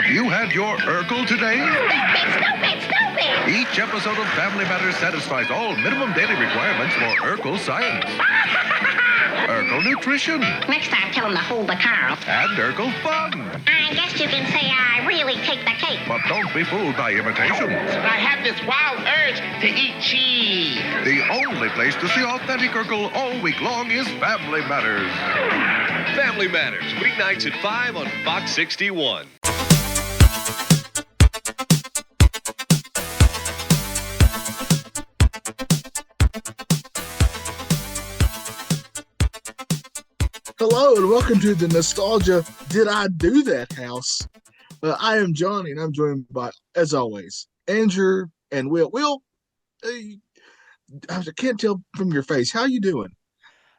Have you had your Urkel today? Stupid! Each episode of Family Matters satisfies all minimum daily requirements for Urkel science. Urkel nutrition. Next time, tell him to hold the car. And Urkel fun. I guess you can say I really take the cake. But don't be fooled by imitations. I have this wild urge to eat cheese. The only place to see authentic Urkel all week long is Family Matters. Family Matters, weeknights at 5 on Fox 61. Hello and welcome to the Nostalgia Did I Do That House. I am Johnny and I'm joined by, as always, Andrew and Will. Will, I can't tell from your face. How you doing?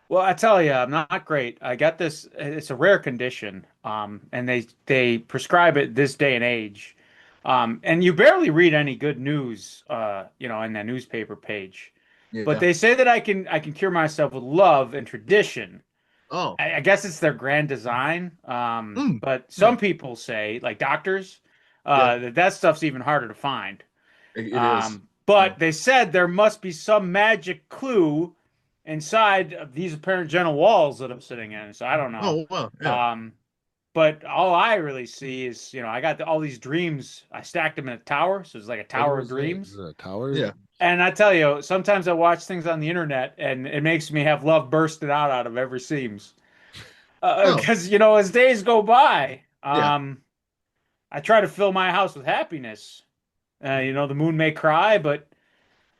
Well, I tell you, I'm not great. I got this. It's a rare condition, and they prescribe it this day and age. And you barely read any good news, in that newspaper page. Yeah. But they say that I can cure myself with love and tradition. Oh, I guess it's their grand design. But some people say, like doctors, that stuff's even harder to find. it is. But they said there must be some magic clue inside of these apparent gentle walls that I'm sitting in. So I don't know. Oh, well, yeah. But all I really see is, I got all these dreams. I stacked them in a tower. So it's like a tower of dreams. Is it a tower? Yeah. And I tell you, sometimes I watch things on the internet and it makes me have love bursting out of every seams. Because, as days go by, I try to fill my house with happiness. The moon may cry, but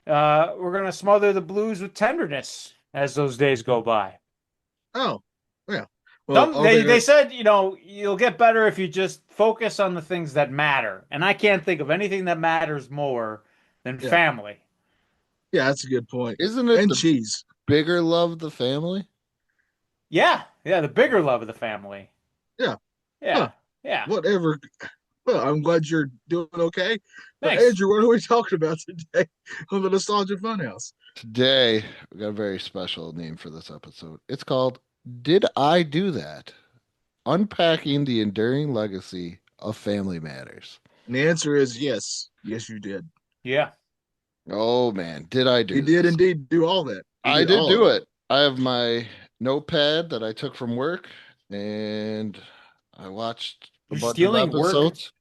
we're going to smother the blues with tenderness as those days go by. Oh, yeah. Well, they said, you'll get better if you just focus on the things that matter. And I can't think of anything that matters more than family. Yeah, that's a good point. Isn't it and the cheese? bigger love the family? Yeah, the bigger love of the family. Yeah. Yeah, Huh. yeah. Whatever. Well, I'm glad you're doing okay. But Thanks. Andrew, what are we talking about today on the Nostalgia Funhouse? Today, we got a very special name for this episode. It's called Did I Do That? Unpacking the Enduring Legacy of Family Matters. And the answer is yes. Yes, you did. Yeah. Oh, man. Did I do You this? did indeed do all that. I did do it. I have my notepad that I took from work, and I watched a bunch of episodes.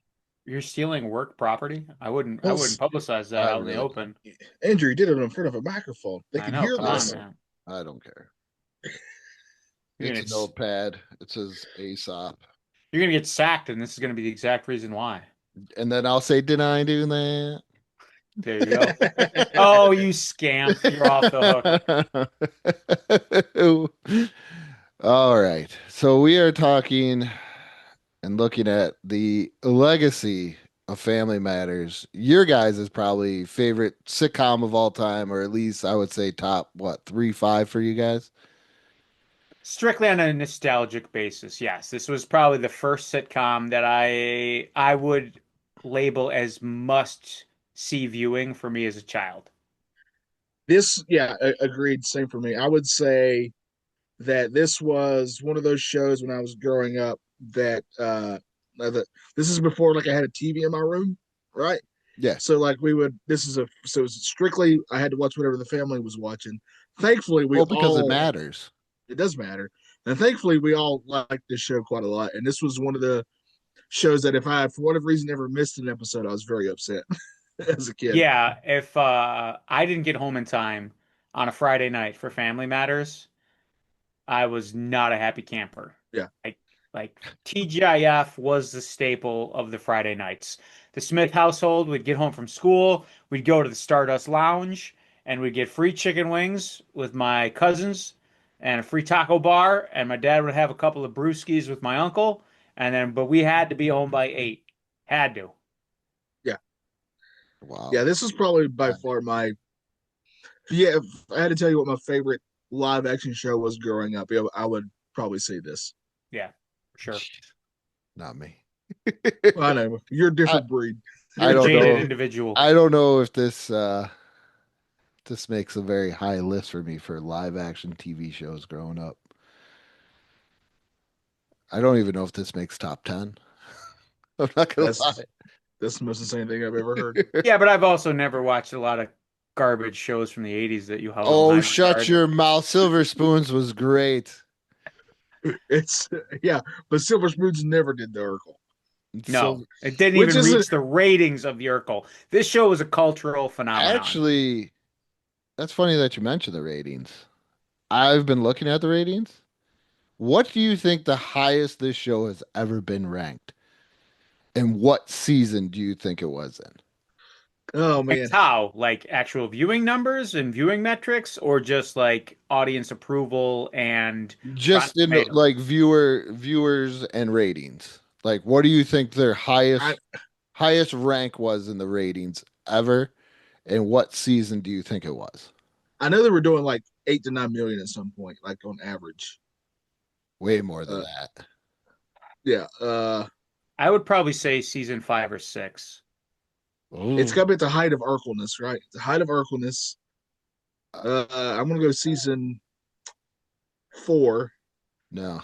You're stealing work property? I wouldn't publicize that out in the open. Andrew, you did it in front of a microphone. They can hear this. I don't care. It's a notepad. It says Aesop. You're going to get sacked, and this is going to be the exact reason why. And then I'll say, did I do that? There you go. Oh, you scamp. You're off the hook. All right. So we are talking and looking at the legacy of Family Matters. Your guys' is probably favorite sitcom of all time, or at least I would say top, 3, 5 for you guys? Strictly on a nostalgic basis, yes. This was probably the first sitcom that I would label as must-see viewing for me as a child. Agreed. Same for me. I would say that this was one of those shows when I was growing up that this is before I had a TV in my room, right? Yeah. So it was strictly I had to watch whatever the family was watching. Thankfully, because it matters. It does matter. And thankfully, we all liked this show quite a lot. And this was one of the shows that if I, for whatever reason, ever missed an episode, I was very upset as a kid. Yeah, if I didn't get home in time on a Friday night for Family Matters, I was not a happy camper. Yeah. Like TGIF was the staple of the Friday nights. The Smith household would get home from school, we'd go to the Stardust Lounge, and we'd get free chicken wings with my cousins and a free taco bar, and my dad would have a couple of brewskis with my uncle, but we had to be home by 8. Had to. Yeah. Wow. Yeah, this is probably by far if I had to tell you what my favorite live action show was growing up, I would probably say this. Yeah, for sure. Not me. Well, I know. You're a different breed. You're a jaded individual. I don't know if this makes a very high list for me for live action TV shows growing up. I don't even know if this makes top 10 I'm not gonna lie. That's the most insane thing I've ever heard. Yeah, but I've also never watched a lot of garbage shows from the 80s that you held in Oh, high shut regard. your mouth. Silver Spoons was great. It's yeah, but Silver Spoons never did the Urkel, No, it didn't which even is reach the ratings of the Urkel. This show was a cultural phenomenon. Actually, that's funny that you mentioned the ratings. I've been looking at the ratings. What do you think the highest this show has ever been ranked? And what season do you think it was in? oh man, It's how, like actual viewing numbers and viewing metrics, or just like audience approval and Rotten Just in Tomatoes? like viewers and ratings. Like what do you think their I highest rank was in the ratings ever? And what season do you think it was? I know they were doing like 8 to 9 million at some point, like on average. Way more than Uh, that. yeah, I would probably say season 5 or 6. it's Ooh. got to be at the height of Urkelness, right? The height of Urkelness. I'm gonna go season 4. No,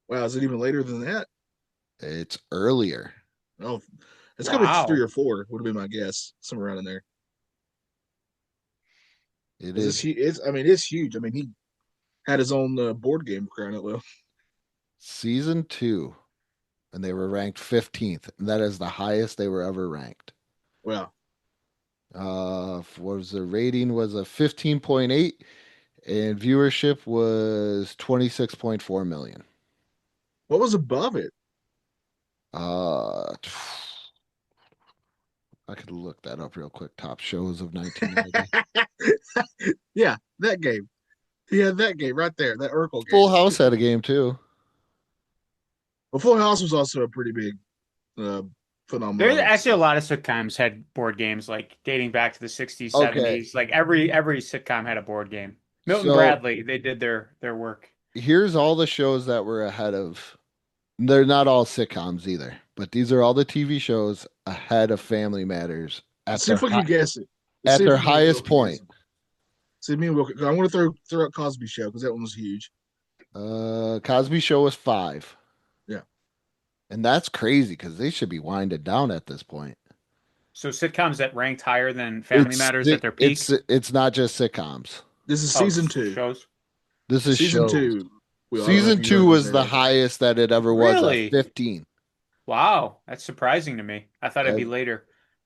Wow, is it even later than that? it's earlier. Oh, it's gonna be Wow. 3 or 4. Would have been my guess, somewhere around in there. It Because is it's I mean, it's huge. I mean, he had his own board game crying out loud. season 2, and they were ranked 15th. And that is the highest they were ever ranked. Wow. What was the rating? Was a 15.8, and viewership was 26.4 million. What was above it? Uh, I could look that up real quick. Top shows of 1990. Yeah, that game. He had that game right there, that Urkel game. Full House had a game too. Well, Full House was also a pretty big uh, There's phenomenon. actually a lot of sitcoms had board games, like dating back to the 60s, Okay, 70s. Like every sitcom had a board game. Milton so Bradley, they did their work. here's all the shows that were ahead of. They're not all sitcoms either, but these are all the TV shows ahead of Family Matters at See if we can guess it. Let's at see if their me and Will highest can guess point. it. See me and Will. I want to throw out Cosby Show because that one was huge. Cosby Show was 5, Yeah. and that's crazy because they should be winded down at this point. So sitcoms that ranked higher than Family Matters at their peak. It's not just sitcoms. This is Oh, season 2. shows. This is Season shows. 2. Will, I don't know Season if you 2 heard was that the already. highest that it ever was at Really? 15. Wow, that's surprising to me. I thought it'd be Uh, later.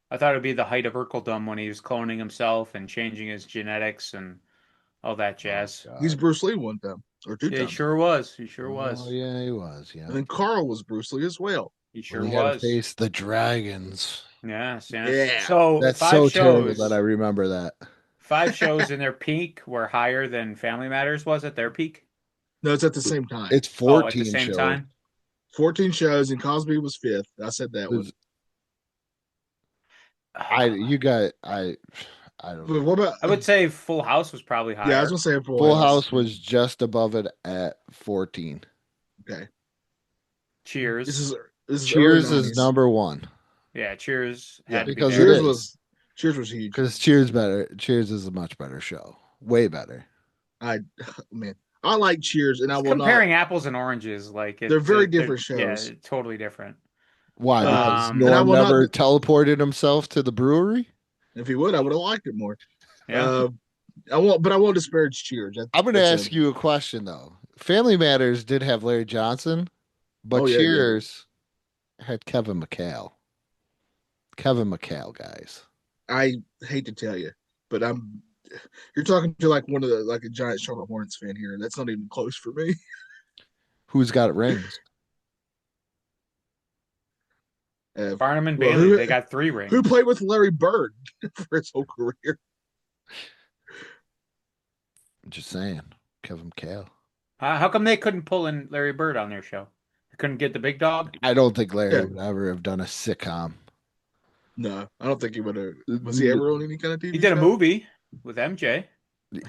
I thought it'd be the height of Urkeldom when he was cloning himself and changing his genetics and all that jazz. He's God. Bruce Lee one time or two Yeah, he times. sure was. He sure Oh was. yeah, he was. Yeah, And then Carl was Bruce Lee as well. He sure when he had to was. face the dragons. Yes, yes. Yeah. So That's five so terrible shows. that I remember that. 5 shows in their peak were higher than Family Matters was at their peak. No, it's at the same time. It's Oh, at 14 the same shows. time. 14 shows, and Cosby was 5th. I said that one. I don't But know. what about? I would say Full House was probably higher. Yeah, I was gonna say Full House was just above it at 14. Okay. Cheers. This is Cheers early is 90s. number 1 Yeah, Cheers Yeah, had to be because there. it is. Cheers was huge. Because Cheers is a much better show. Way better. Man, I like Cheers, and I It's will not. comparing apples and oranges, like They're very different Yeah, shows. totally different. Why? Because And I Norm will not- never teleported himself to the brewery? If he would, I would have liked it more. Yeah. I won't disparage Cheers. I'm going to ask you a question, though. Family Matters did have Larry Johnson, but Oh, yeah, Cheers had Kevin McHale. Kevin McHale, guys. I hate to tell you, but you're talking to like one of the like a giant Charlotte Hornets fan here. That's not even close for me. Who's got rings? Barnum and well, Bailey, they got 3 rings. Who played with Larry Bird for his whole career? I'm just saying. Kevin McHale. How come they couldn't pull in Larry Bird on their show? They couldn't get the big dog? I don't think Larry Yeah. would ever have done a sitcom. No, I don't think he would have. Was he ever on any kind of TV? He did a show? movie with MJ.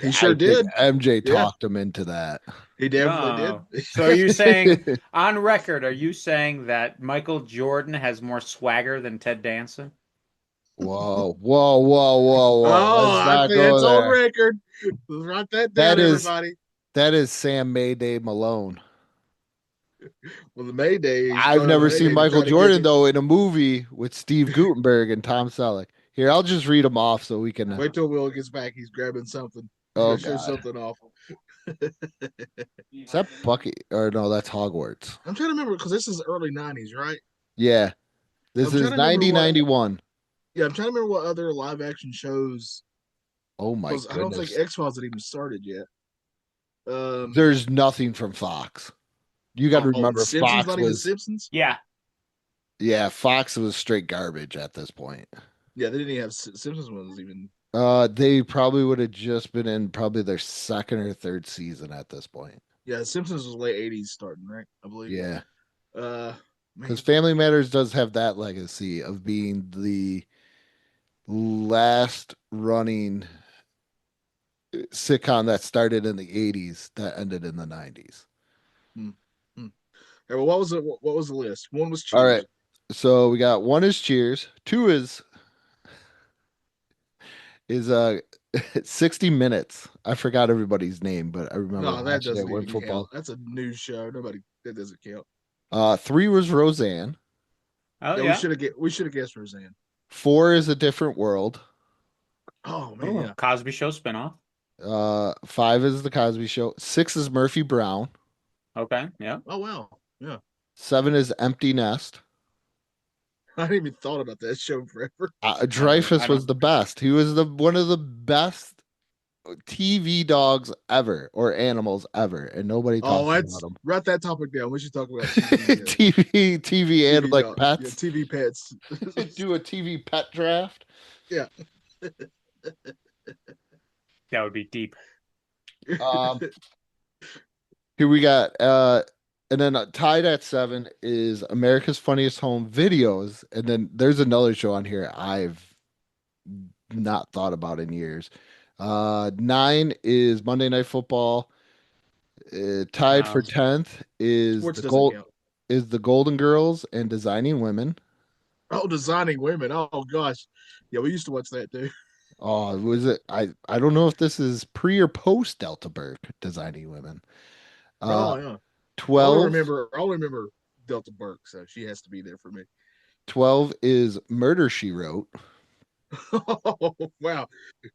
He sure I think did. MJ Yeah. talked him into that. He definitely No. did. So are you saying, on record, are you saying that Michael Jordan has more swagger than Ted Danson? Whoa, whoa, whoa, whoa, whoa. Oh, Let's I not think go it's on there. record. Let's write that down, That is- everybody. That is Sam Mayday Malone. Well, the Mayday. I've never seen Mayday to Michael try to get Jordan me. though in a movie with Steve Gutenberg and Tom Selleck. Here, I'll just read them off so we can. Wait till Will gets back. He's grabbing something. He's Oh gonna show God, something off. is that Bucky or no? That's Hogwarts. I'm trying to remember because this is early '90s, right? Yeah, this I'm trying is to remember what. 1991. Yeah, I'm trying to remember what other live action shows Oh my because I don't think goodness, X Files had even started yet. there's nothing from Fox. You got to The remember Simpsons, Fox not even was Simpsons. Yeah. yeah, Fox was straight garbage at this point. Yeah, they didn't even have Simpsons ones even. They probably would have just been in probably their second or third season at this point. Yeah, Simpsons was late '80s starting, right? I believe. Yeah, Man. because Family Matters does have that legacy of being the last running sitcom that started in the 80s that ended in the 90s. Hmm. Hmm. Hey, well, what was it? What was the list? One was All Cheers. right. So we got one is Cheers, two is 60 Minutes. I forgot everybody's name, but I remember No, that watching it doesn't when even football. count. That's a news show. Nobody that doesn't count. Three was Roseanne. Oh Yeah, yeah. we should have guessed Roseanne. Four is A Different World. Oh man, Oh, yeah. Cosby Show spinoff. Five is The Cosby Show. Six is Murphy Brown. Okay. Yeah. Oh wow, yeah. Seven is Empty Nest. I hadn't even thought about that show forever. Dreyfus I was don't. the best. He was the one of the best TV dogs ever or animals ever, and nobody Oh, talks about let's them. write that topic down. We should talk about TV. TV and TV like dog, yeah, pets. TV pets. Do a TV pet draft. Yeah. That would be deep. Um, Here we got and then tied at seven is America's Funniest Home Videos, and then there's another show on here I've not thought about in years. Nine is Monday Night Football. Tied for No. 10th is Sports doesn't count. the Golden Girls and Designing Women. Oh, Designing Women. Oh gosh, yeah, we used to watch that too. Oh, was it? I don't know if this is pre or post Delta Burke Designing Women. Oh yeah. 12, I only remember Delta Burke, so she has to be there for me. 12 is Murder She Wrote. Oh wow,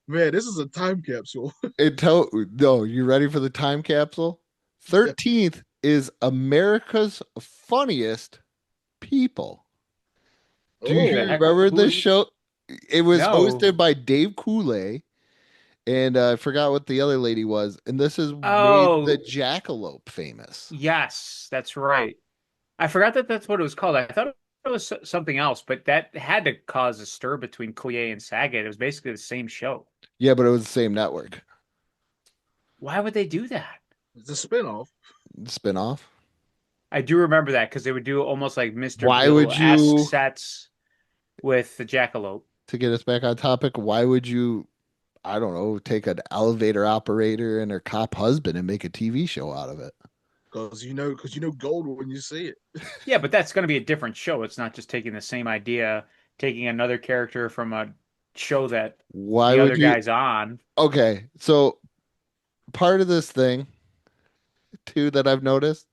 man, this is a time capsule. No, you ready for the time capsule? 13th is America's Funniest People. Do you Oh, remember this Who- show? It was No. hosted by Dave Coulee, and I forgot what the other lady was. And this has made the Oh, Jackalope famous. yes, that's right. I forgot that that's what it was called. I thought it was something else, but that had to cause a stir between Coulier and Saget. It was basically the same show. Yeah, but it was the same network. Why would they do that? it's a spinoff. Spinoff. I do remember that because they would do almost like Mr. Why Bill would you- esque sets with the Jackalope. To get us back on topic, why would you, I don't know, take an elevator operator and her cop husband and make a TV show out of it? Because you know gold when you see it. Yeah, but that's going to be a different show. It's not just taking the same idea, taking another character from a show that Why the would other you? guy's on. Okay, so part of this thing too that I've noticed,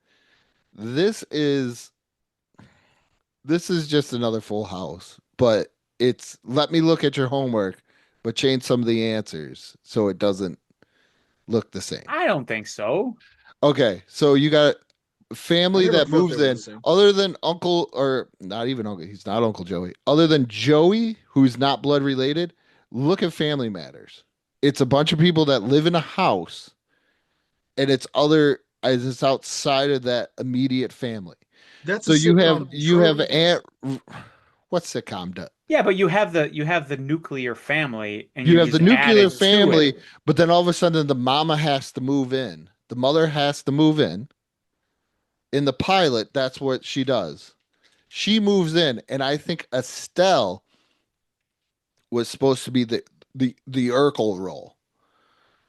this is just another Full House, but it's let me look at your homework, but change some of the answers so it doesn't look the same. I don't think so. Okay, so you got a family I never that felt moves they were in, the same. other than Uncle, or not even Uncle, he's not Uncle Joey, other than Joey, who's not blood related. Look at Family Matters. It's a bunch of people that live in a house, and it's outside of that immediate family. That's So a you have sitcom Aunt. What sitcom does? Yeah, but you have the nuclear family, and You you're have the just nuclear adding to family, it. but then all of a sudden the mama has to move in. The mother has to move in. In the pilot, that's what she does. She moves in, and I think Estelle was supposed to be the Urkel role,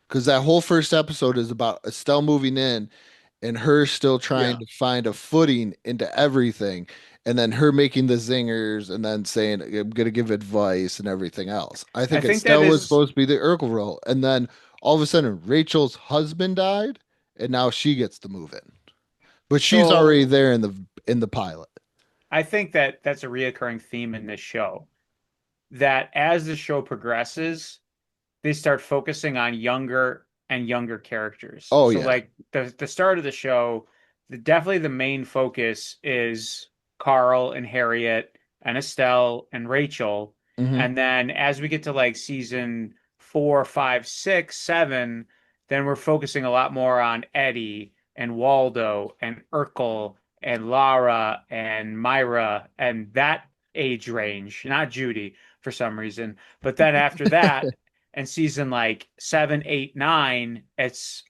because that whole first episode is about Estelle moving in and her still trying to find a footing into everything, and then her making the zingers and then saying I'm gonna give advice and everything else. I think think that Estelle was is- supposed to be the Urkel role, and then all of a sudden Rachel's husband died, and now she gets to move in. but she's already So there in the pilot. I think that that's a reoccurring theme in this show. That as the show progresses, they start focusing on younger and younger characters. Oh So yeah. like the start of the show, definitely the main focus is Carl and Harriet and Estelle and Rachel. Hmm. And then as we get to like season 4, 5, 6, 7, then we're focusing a lot more on Eddie and Waldo and Urkel and Lara and Myra and that age range, not Judy for some reason. But then after that, and season like 7, 8, 9, it's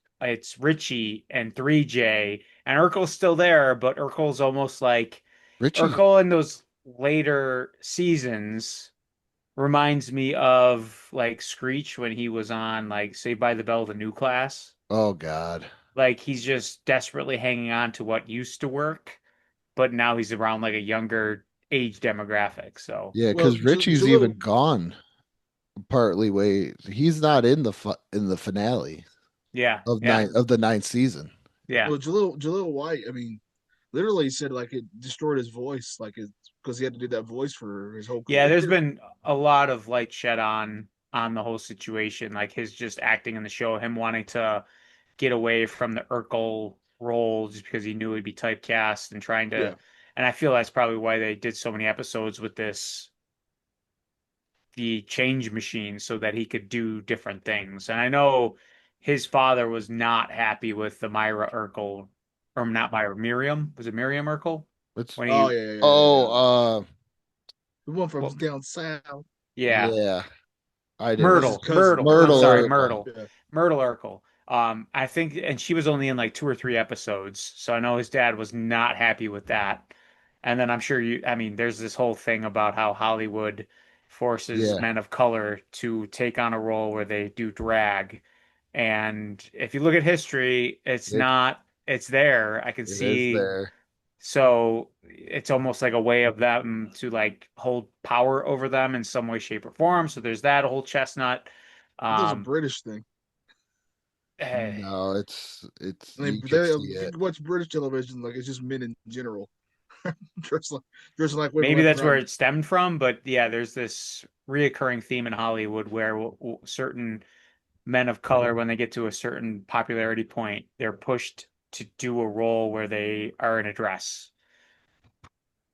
Richie and 3J, and Urkel's still there, but Urkel's almost like Richie's. Urkel in those later seasons reminds me of like Screech when he was on like Saved by the Bell, the new class. Oh God. Like he's just desperately hanging on to what used to work, but now he's around like a younger age demographic. So Yeah, Well, because Richie's Jalil, even gone partly way. He's not in in the finale yeah, of yeah, the ninth season. yeah. Jalil White. I mean, literally said like it destroyed his voice, like it because he had to do that voice for his whole Yeah, career. there's been a lot of light shed on the whole situation, like his just acting in the show, him wanting to get away from the Urkel role just because he knew he'd be typecast and trying to, Yeah, and I feel that's probably why they did so many episodes with the change machine so that he could do different things. And I know his father was not happy with the Myra Urkel, or not Myra, Miriam. Was it Miriam Urkel? It's When oh he, yeah, yeah, yeah, yeah, yeah. oh The one from well, down south, yeah. yeah. I didn't that's his Myrtle, cousin. Myrtle. I'm Myrtle sorry, Oracle. Myrtle, Yeah, Myrtle Urkel. I think, and she was only in like 2 or 3 episodes, so I know his dad was not happy with that. And then I'm sure I mean, there's this whole thing about how Hollywood forces Yeah, men of color to take on a role where they do drag. And if you look at history, it's it not, it's there. I can it is see. there. So it's almost like a way of them to like hold power over them in some way, shape, or form. So there's that whole chestnut. there's a Um, British thing. eh, No, it's I mean, you could they see it. you watch British television, like it's just men in general dressed like women maybe left and that's right. where it stemmed from, but yeah, there's this reoccurring theme in Hollywood where certain men of color, when they get to a certain popularity point, they're pushed to do a role where they are in a dress.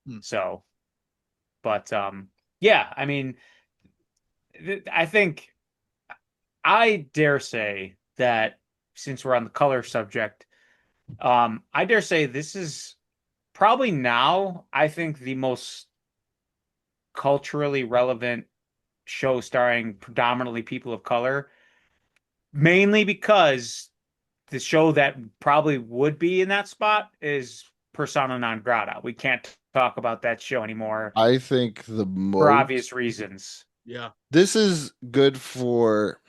Hmm. So, but yeah, I mean, I think I dare say that since we're on the color subject, I dare say this is probably now, I think, the most culturally relevant show starring predominantly people of color, mainly because the show that probably would be in that spot is Persona non grata. We can't talk about that show anymore I think the for most obvious reasons. Yeah, this is good for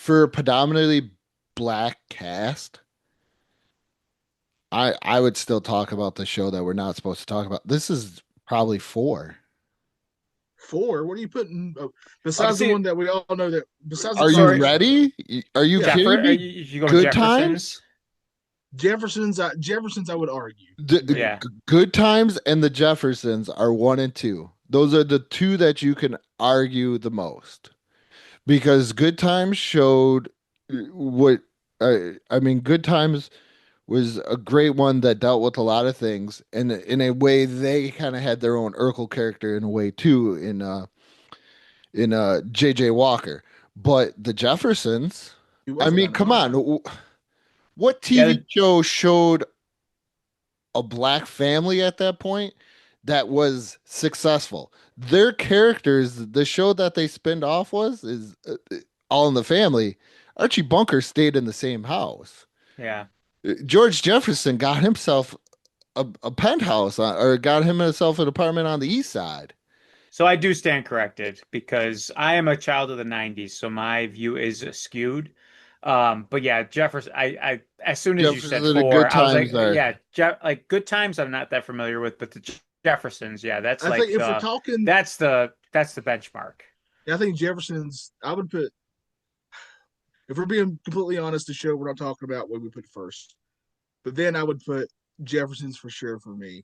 a predominantly black cast. I would still talk about the show that we're not supposed to talk about. This is probably four. four. What are you putting Okay, besides the see, one that we all know that besides the Are you sorry, first? ready? Are you Yeah, kidding me? you going Good times, Jeffersons? Jefferson's. I would argue the Yeah. Good Times and the Jeffersons are one and two. Those are the two that you can argue the most because Good Times showed what I mean. Good Times was a great one that dealt with a lot of things, and in a way, they kind of had their own Urkel character in a way too in J.J. Walker. But the Jeffersons, he I wasn't mean, that come on, much. what Yeah, TV show showed a black family at that point that was successful? Their characters, the show that they spinned off is All in the Family. Archie Bunker stayed in the same house. yeah. George Jefferson got himself a penthouse or got himself an apartment on the east side. So I do stand corrected because I am a child of the 90s, so my view is skewed. But yeah, Jefferson, I as soon as you said Jefferson and four, Good I was like, Times are. yeah, like Good Times I'm not that familiar with, but the Jeffersons, yeah, that's I think like if we're talking, that's the benchmark. I think Jefferson's. I would put if we're being completely honest, the show we're not talking about what we put first. But then I would put Jefferson's for sure for me.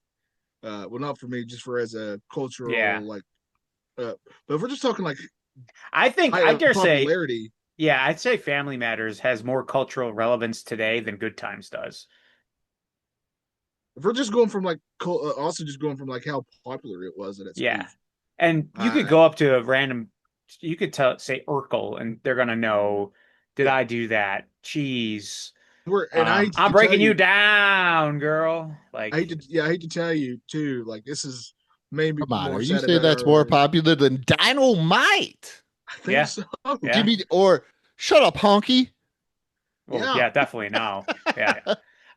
Well, not for me, just for as a Yeah. cultural like. But if we're just talking like I think high I dare say, popularity, yeah, I'd say Family Matters has more cultural relevance today than Good Times does. if we're just going from like also just going from like how popular it was at its Yeah. peak, And you could I go up to a random, you could tell, say Urkel, and they're gonna know, did yeah, I do that? Cheese. and I hate I'm to tell breaking you you, down, girl. Like, I hate to tell you too, like this is maybe Come on, more are you sad saying about that's more our. popular than Dynamite? I think yeah, so. Give yeah. me or shut up, honky. Well, Yeah, yeah, definitely no. Yeah.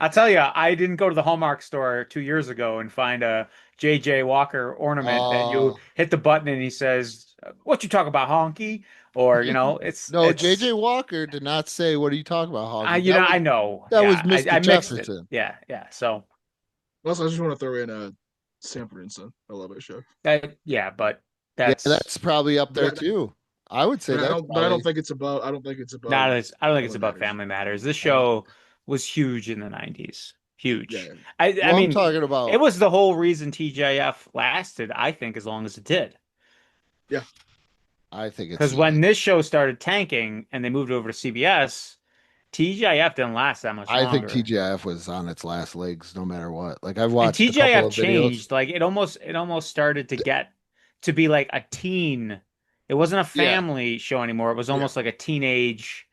I'll tell you, I didn't go to the Hallmark store 2 years ago and find a J.J. Walker ornament that you Oh, hit the button and he says, "What you talk about, honky?" Or, no, JJ Walker did not say, "What are you talking about, honky?" I know. That was Yeah, Mr. I mixed it. Jefferson. Yeah, yeah. So, also I just want to throw in a Sanford and Son. I love that show, yeah, but Yeah, that's that's probably up but there too. I would say that's but I don't probably think it's above. I don't think it's not above as, I don't think it's Family about Matters. Family Matters. This I don't. show was huge in the 90s. Yeah, Huge. yeah. I well, I'm mean, talking it about. was the whole reason TJF lasted, I think, as long as it did. Yeah. I think it's Because the. when this show started tanking and they moved over to CBS, TGIF didn't last that much I think longer. TGIF was on its last legs, no matter what. Like I've And watched a couple TGIF of videos. changed. Like it almost started to get to be like a teen. It wasn't a Yeah, family show anymore. It was Yeah. almost like a teenage,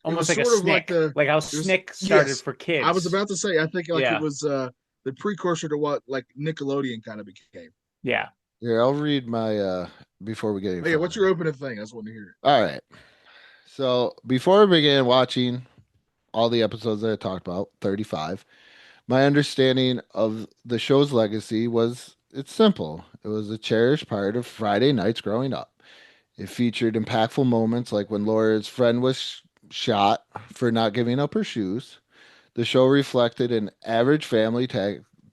It almost was like a sort of like Snick. Like how it was Snick started yes. for I was kids. about to say I think like it Yeah. was the precursor to what like Nickelodeon kind of became. Yeah. here I'll read my before we get any But yeah, further. what's your opening thing? I just want to hear it. All right. So before we began watching all the episodes that I talked about, 35, my understanding of the show's legacy was it's simple. It was a cherished part of Friday nights growing up. It featured impactful moments like when Laura's friend was shot for not giving up her shoes. The show reflected an average family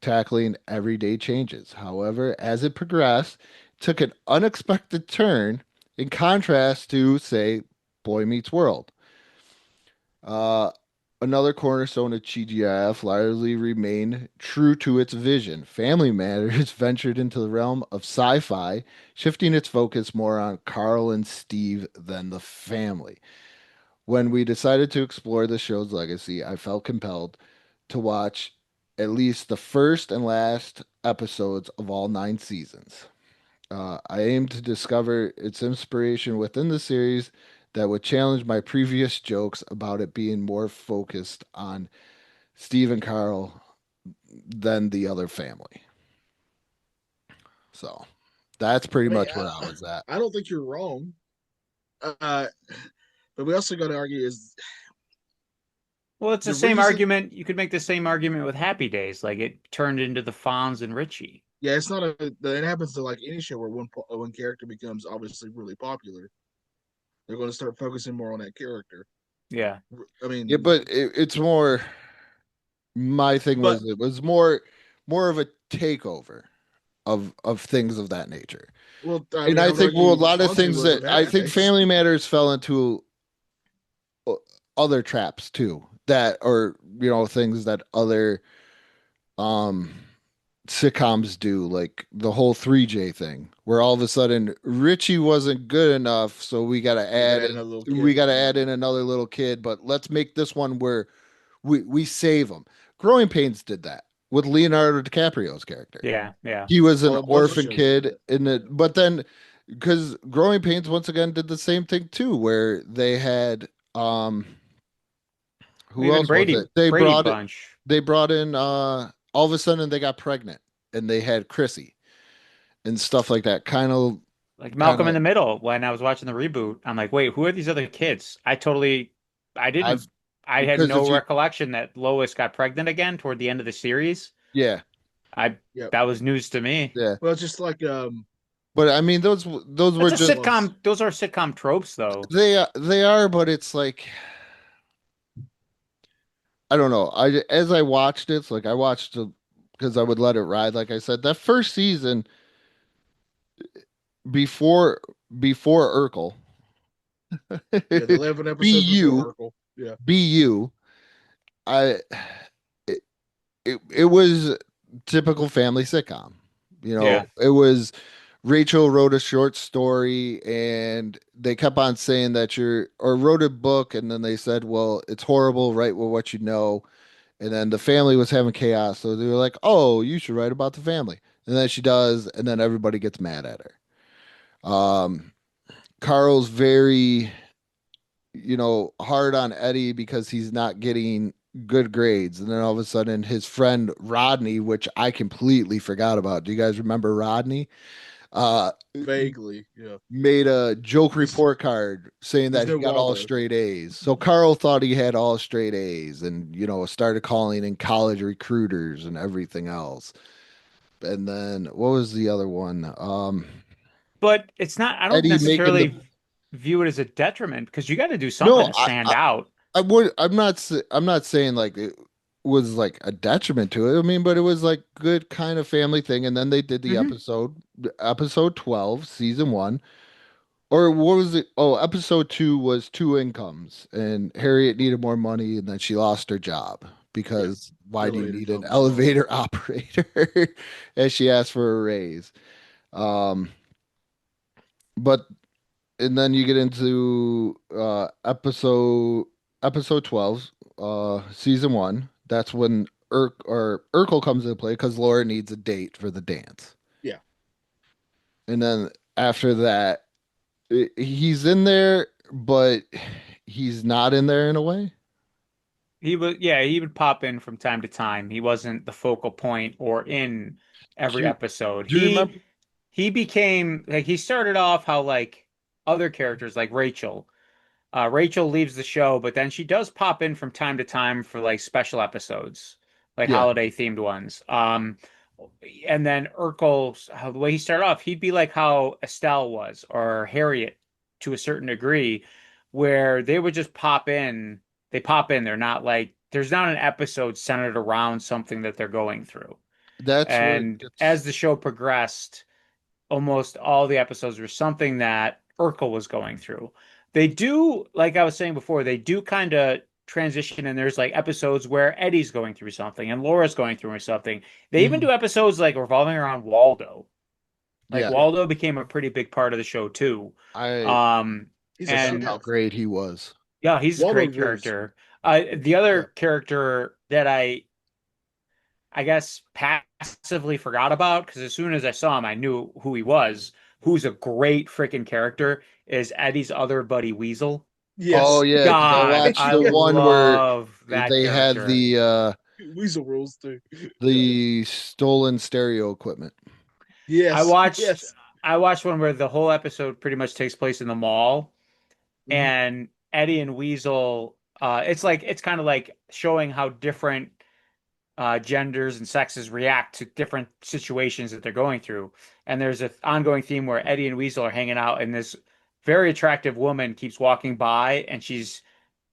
tackling everyday changes. However, as it progressed, it took an unexpected turn in contrast to, say, Boy Meets World. Uh, Another cornerstone of TGIF largely remained true to its vision. Family Matters ventured into the realm of sci fi, shifting its focus more on Carl and Steve than the family. When we decided to explore the show's legacy, I felt compelled to watch at least the first and last episodes of all 9 seasons. I aimed to discover its inspiration within the series that would challenge my previous jokes about it being more focused on Steve and Carl than the other family. So that's pretty I mean, much where I was at. I don't think you're wrong. Uh, but we also got to argue is Well, it's the the same reason. argument. You could make the same argument with Happy Days. Like it turned into the Fonz and Richie. Yeah, it's not a. It happens to like any show where one character becomes obviously really popular. They're going to start focusing more on that character. Yeah. I Yeah, mean, but it's more. My thing but was it was more of a takeover of things of that nature. well, I And mean, I I would think well, a argue lot of Fonzie things was that with I Happy think Days. Family Matters fell into other traps too. That or things that other um sitcoms do, like the whole 3J thing, where all of a sudden Richie wasn't good enough, so We got to add another little we kid. got to add in another little kid, but let's make this one where we save him. Growing Pains did that with Leonardo DiCaprio's character. Yeah. Yeah. He was an Well, a bunch of orphan shows did kid that. in it, but then because Growing Pains once again did the same thing too, where they had who Even else was Brady it? They Brady brought it. Bunch. They brought in all of a sudden they got pregnant and they had Chrissy and stuff like that. Like Kind Malcolm in of. the Middle, when I was watching the reboot, I'm like, wait, who are these other kids? I I've didn't, I had because no if you, recollection that Lois got pregnant again toward the end of the series. yeah, I, Yep. that was news to me. yeah. Well, it's just like But I mean, those were That's a it just was. sitcom. Those are sitcom tropes, though. they are, but it's like I don't know. I as I watched it, it's like I watched because I would let it ride. Like I said, that first season before Urkel, Yeah, the 11 Be episodes you, before Urkel. Yeah. be you. I it was typical family sitcom. You know, Yeah. it was Rachel wrote a short story and they kept on saying that or wrote a book and then they said, well, it's horrible, write with what you know. And then the family was having chaos. So they were like, oh, you should write about the family. And then she does, and then everybody gets mad at her. Carl's very, hard on Eddie because he's not getting good grades. And then all of a sudden, his friend Rodney, which I completely forgot about. Do you guys remember Rodney? Uh, Vaguely. Yeah. Made a joke He's report card saying he's that he no got all Waldo. straight A's. So Carl thought he had all straight A's and, started calling in college recruiters and everything else. And then what was the other one? But it's not, I don't Eddie making the necessarily view it as a detriment because you got to do something no, to stand out. I'm not saying like it was like a detriment to it. I mean, but it was like good kind of family thing. And then they did the Hmm. episode 12, season one. Or what was it? Oh, episode two was two incomes, and Harriet needed more money, and then she lost her job Yeah. because why do you Elevator need an job was gone. elevator operator? And she asked for a raise. Um, but and then you get into episode 12, season one. That's when Urkel comes into play because Laura needs a date for the dance. Yeah. And then after that, he's in there, but he's not in there in a way. He was, yeah, he would pop in from time to time. He wasn't the focal point or in Do every you, episode. do you remember? He became like he started off how like other characters like Rachel. Rachel leaves the show, but then she does pop in from time to time for like special episodes, like Yeah, holiday themed ones. And then Urkel, how the way he started off, he'd be like how Estelle was or Harriet to a certain degree, where they would just pop in. They pop in. They're not like there's not an episode centered around something that they're going through. that's where it And gets. as the show progressed, almost all the episodes were something that Urkel was going through. They do, like I was saying before, they do kind of transition, and there's like episodes where Eddie's going through something and Laura's going through something. They even Mhm. do episodes like revolving around Waldo. Like Yeah, Waldo became a pretty big part of the show too. I Um, He's a forgot and how chef. great he was. yeah, he's a Waldo great rules. character. The Yeah. other character that I guess passively forgot about because as soon as I saw him, I knew who he was. Who's a great freaking character is Eddie's other buddy Weasel. Oh Yes. yeah, because I God, watched I the one where love that they had character. Weasel rules too. Yeah. the stolen stereo equipment. I Yes. watched Yes. I watched one where the whole episode pretty much takes place in the mall Hmm. and Eddie and Weasel it's kind of like showing how different genders and sexes react to different situations that they're going through. And there's an ongoing theme where Eddie and Weasel are hanging out, and this very attractive woman keeps walking by, and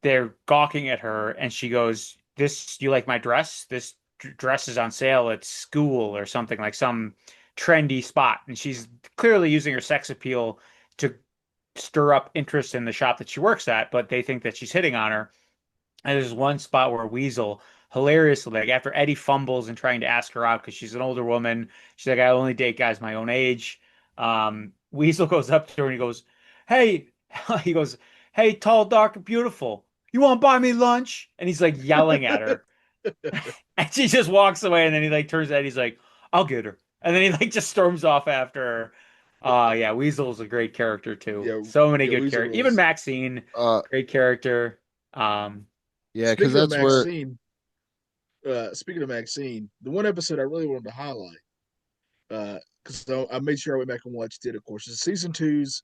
they're gawking at her, and she goes, "This, you like my dress? This dress is on sale at school or something like some trendy spot." And she's clearly using her sex appeal to stir up interest in the shop that she works at, but they think that she's hitting on her. And there's one spot where Weasel, hilariously, like after Eddie fumbles and trying to ask her out because she's an older woman, she's like, I only date guys my own age. Weasel goes up to her and he goes, Hey, he goes, Hey, tall, dark, and beautiful. You want to buy me lunch? And he's like yelling at her. And she just walks away and then he like turns to Eddie, he's like, I'll get her. And then he like just storms off after her. Yeah, Weasel's a great character too. Yeah. So many Yeah. good Weasel characters. Even rules. Maxine, Uh, great character. Um, yeah, because Speaking of that's where. Maxine, the one episode I really wanted to highlight, because I made sure I went back and watched it, of course, is season two's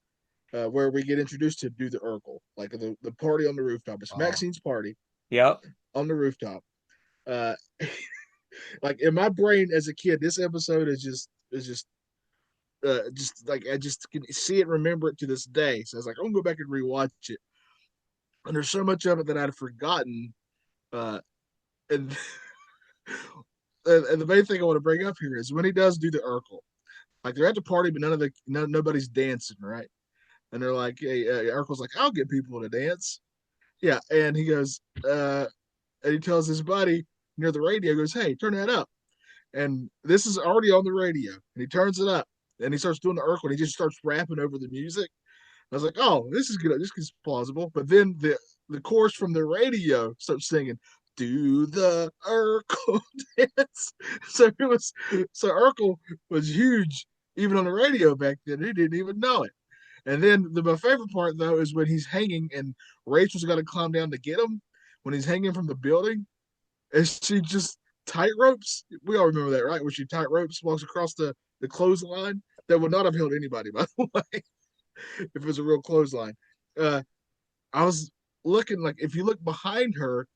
where we get introduced to do the Urkel, like the party on the rooftop. It's Uh, Maxine's party yep. on the rooftop. Uh, like in my brain as a kid, this episode is just like I just can see it, remember it to this day. So I was like, I'm gonna go back and rewatch it. And there's so much of it that I'd forgotten. Uh, and and the main thing I want to bring up here is when he does do the Urkel. Like they're at the party, but nobody's dancing, right? And they're like, hey, Urkel's like, I'll get people to dance. Yeah, and he goes, and he tells his buddy near the radio, goes, hey, turn that up. And this is already on the radio. And he turns it up and he starts doing the Urkel and he just starts rapping over the music. I was like, oh, this is good. This is plausible. But then the chorus from the radio starts singing, do the Urkel dance. So Urkel was huge even on the radio back then. He didn't even know it. And then my favorite part though is when he's hanging and Rachel's got to climb down to get him when he's hanging from the building, and she just tight ropes. We all remember that, right? When she tight ropes, walks across the clothesline. That would not have held anybody, by the way, if it was a real clothesline. Uh, I was looking like if you look behind her,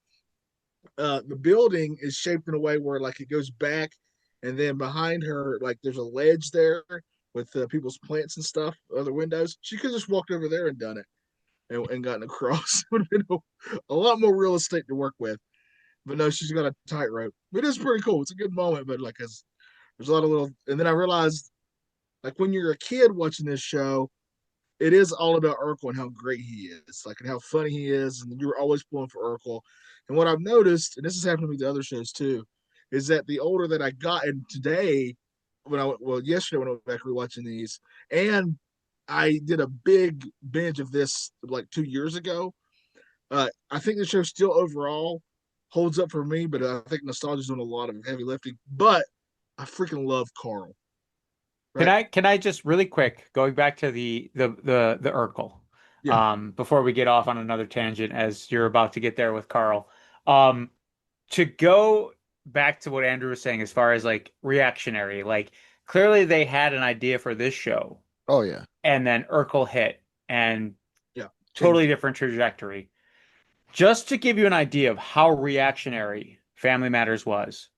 the building is shaped in a way where like it goes back, and then behind her, like there's a ledge there with people's plants and stuff, other windows. She could have just walked over there and done it and gotten across. It would have been a lot more real estate to work with. But no, she's got a tightrope. It is pretty cool. It's a good moment, but like there's a lot of little. And then I realized, like when you're a kid watching this show, it is all about Urkel and how great he is, like and how funny he is, and you're always pulling for Urkel. And what I've noticed, and this has happened to me with the other shows too, is that the older that I got, and today, yesterday when I went back rewatching these, and I did a big binge of this like 2 years ago. I think the show still overall holds up for me, but I think nostalgia's doing a lot of heavy lifting. But I freaking love Carl. Right? Can I just really quick going back to the Urkel, Yeah. before we get off on another tangent as you're about to get there with Carl, um, to go back to what Andrew was saying as far as like reactionary, like clearly they had an idea for this show, Oh yeah. and then Urkel hit and Yeah. totally different trajectory. Just to give you an idea of how reactionary Family Matters was.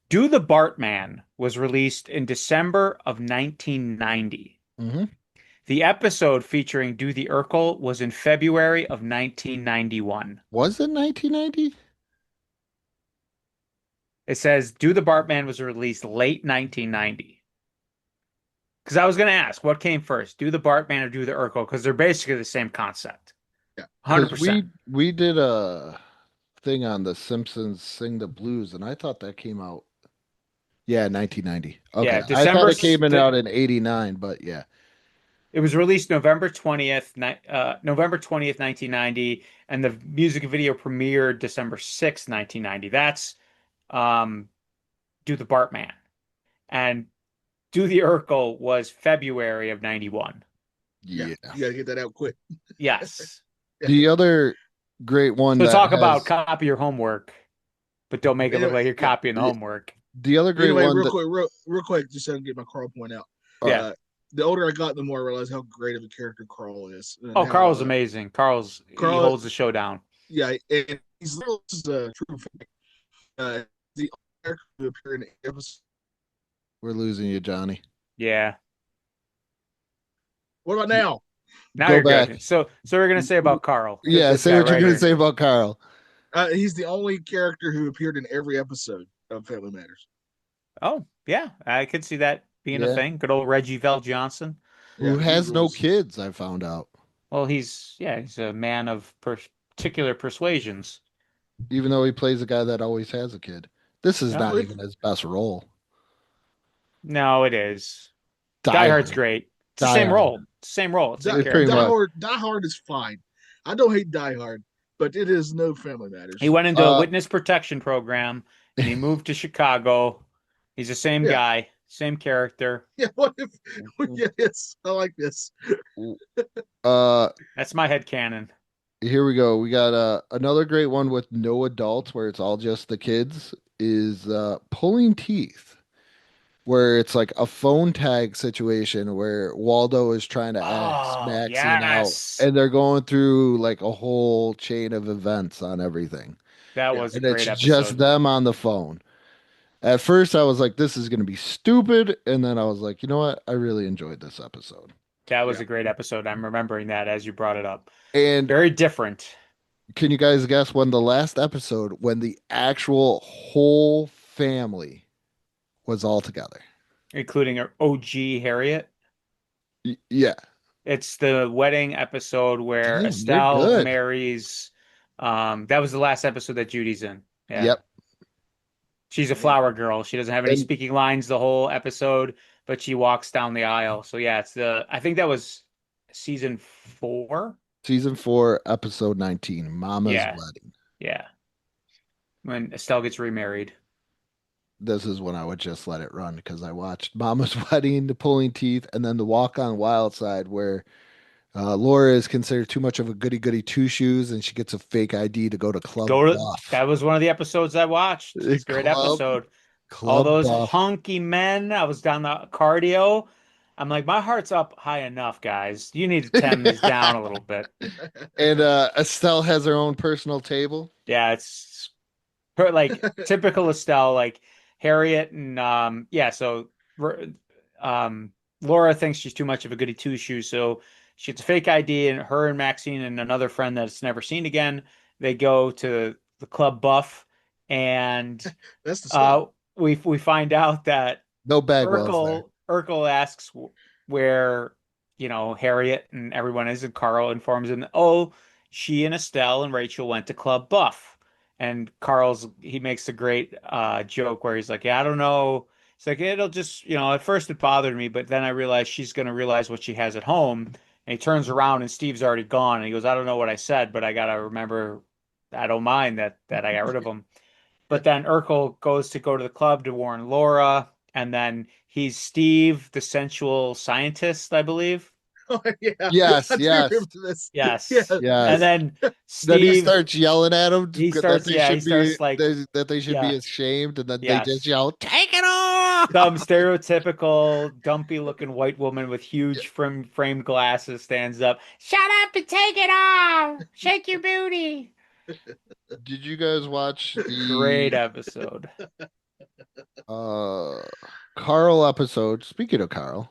Do the Bartman was released in December of 1990. Mm-hmm. The episode featuring Do the Urkel was in February of 1991. Was it 1990? It says Do the Bartman was released late 1990. Because I was going to ask, what came first, Do the Bartman or Do the Urkel? Because they're basically the same concept. Yeah. 100%. We did a thing on The Simpsons Sing the Blues, and I thought that came out. Yeah, 1990. Okay. Yeah, I thought December it came out in 89, but yeah. It was released November 20th, November 20th, 1990, and the music video premiered December 6th, 1990. That's Do the Bartman. And Do the Urkel was February of 91. Yeah. You got to get that out quick. Yes. The other great one So that talk has, about copy your homework, but don't make it look like you're copying the homework. the other great Anyway, one real quick, just so I can get my Carl point out. Yeah. The older I got, the more I realized how great of a character Carl is. Oh, Carl's amazing. Carl he holds the show down. Yeah, and he's this is a true fact. The character who appeared in the episode. we're losing you, Johnny. Yeah. What about now? Now Go you're back. good. So we're gonna say about Carl. Yeah, This say guy what you're right going here. to say about Carl. He's the only character who appeared in every episode of Family Matters. Oh, yeah. I could see that being a Yeah. thing. Good old Reggie Vel Johnson. Who Yeah, has he no rules. kids, I found out. Well, he's a man of particular persuasions. Even though he plays a guy that always has a kid. This is Yeah. not even his best role. No, it is. Die Die Hard's Hard. great. It's the Die same Hard. role. It's the same role. It's the It's same pretty character. much. Die Hard is fine. I don't hate Die Hard, but it is no Family Matters. He went into a Uh, witness protection program and he moved to Chicago. He's the same Yeah. guy, same character. Yeah, what if? Yes, I like this. That's my headcanon. Here we go. We got another great one with no adults where it's all just the kids is Pulling Teeth, where it's like a phone tag situation where Waldo is trying to ask Oh, Maxine yes. out, and they're going through like a whole chain of events on everything. That Yeah, was a And great it's episode. just them on the phone. At first, I was like, this is going to be stupid. And then I was like, you know what? I really enjoyed this episode. That was Yeah. a great episode. I'm remembering that as you brought it up. And Very different. can you guys guess when the last episode, when the actual whole family was all together? Including our OG Harriet. Yeah. It's the wedding episode where Damn, you're Estelle good. marries. That was the last episode that Judy's in. Yeah. Yep. She's a Man. flower girl. She doesn't have any And speaking lines the whole episode, but she walks down the aisle. So yeah, I think that was season 4. season 4, episode 19, Mama's Yeah. Wedding. Yeah. When Estelle gets remarried. This is when I would just let it run because I watched Mama's Wedding, The Pulling Teeth, and then The Walk on Wild Side, where Laura is considered too much of a goody goody two shoes, and she gets a fake ID to go to Club That Buff. was one of the episodes I watched. It's a great Club episode. All Club those Buff. hunky men. I was down the cardio. I'm like, my heart's up high enough, guys. You need to tame these down a little bit. And Estelle has her own personal table. Yeah, it's like typical Estelle, like Harriet and yeah, so um Laura thinks she's too much of a goody two shoes, so she gets a fake ID, and her and Maxine and another friend that's never seen again, they go to the Club Buff, and That's the uh stuff. we find out that No Bagwell's there. Urkel asks where, Harriet and everyone is, and Carl informs him, oh, she and Estelle and Rachel went to Club Buff. And he makes a great joke where he's like, yeah, I don't know. It's like, it'll just, at first it bothered me, but then I realized she's going to realize what she has at home. And he turns around and Steve's already gone. And he goes, I don't know what I said, but I got to remember, I don't mind that I got rid of him. But then Urkel goes to go to the club to warn Laura, and then he's Steve, the sensual scientist, I believe. Oh, yeah. Yes, I do yes, remember this. Yes. Yeah. And yes. then Then he Steve, starts yelling at him he that starts, they yeah, he should be starts like, that they should be yeah, ashamed, and then they just yes. yell, "Take it off!" Some stereotypical dumpy looking white woman with huge framed glasses stands up. Shut up and take it off. Shake your booty. Did you guys watch Great the episode. uh Carl episode? Speaking of Carl,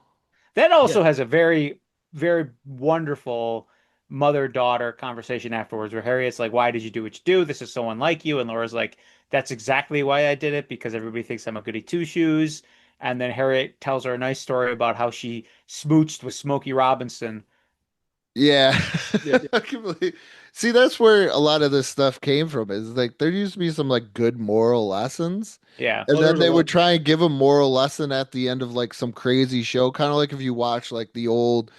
That also Yeah. has a very, very wonderful mother-daughter conversation afterwards where Harriet's like, why did you do what you do? This is so unlike you. And Laura's like, that's exactly why I did it, because everybody thinks I'm a goody two-shoes. And then Harriet tells her a nice story about how she smooched with Smokey Robinson. yeah. Yeah. I can believe- See, that's where a lot of this stuff came from. Is like there used to be some like good moral lessons, Yeah. and Oh, then there's a they would lot. try and give a moral lesson at the end of like some crazy show, kind of like if you watch like the old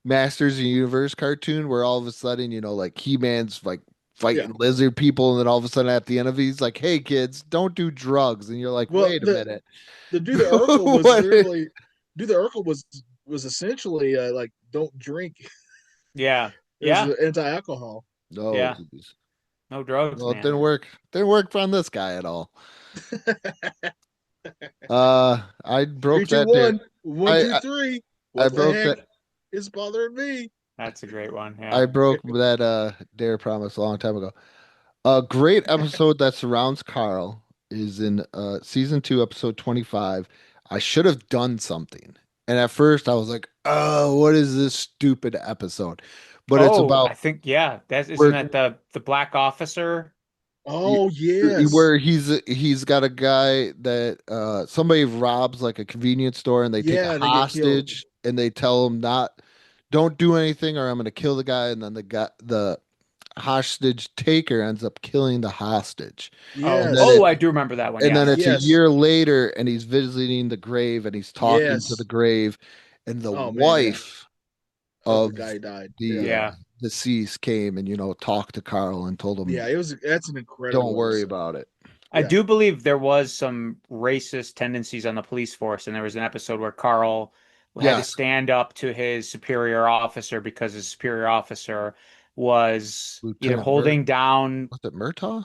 Masters of the Universe cartoon, where all of a sudden, like He-Man's like Yeah. fighting lizard people, and then all of a sudden at the end of it, he's like, "Hey kids, don't do drugs," and you're like, Well, "Wait a minute." the do the Urkel was What? literally do the Urkel was essentially like don't drink. Yeah. It was Yeah. anti-alcohol. No, Yeah. geez. No drugs, Well, it man. didn't work. Didn't work on this guy at all. I Three, broke two, that there. one. One, I two, I, three. I What the broke heck that. is bothering me? That's a great one. I Yeah. broke that dare promise a long time ago. A great episode that surrounds Carl is in season 2, episode 25. I should have done something. And at first I was like, oh, what is this stupid episode? But it's Oh, I about think, yeah. Isn't where that the black officer? Oh yes. where he's got a guy that somebody robs like a convenience store, and they take a Yeah, they get killed. hostage, and they tell him don't do anything or I'm going to kill the guy, and then the hostage taker ends up killing the hostage. Oh, And then Yes. I do remember that one. and then Yes. it's a Yes. year later, and he's visiting the grave, and he's talking to the Yes. grave, and the Oh man. wife Of the of guy who died. Yeah. the Yeah. deceased came and talked to Carl and told him, Yeah, that's an incredible don't worry episode. about it. I Yeah. do believe there was some racist tendencies on the police force, and there was an episode where Carl had to Yes. stand up to his superior officer because his superior officer was either Lieutenant holding down. Was it Murtaugh?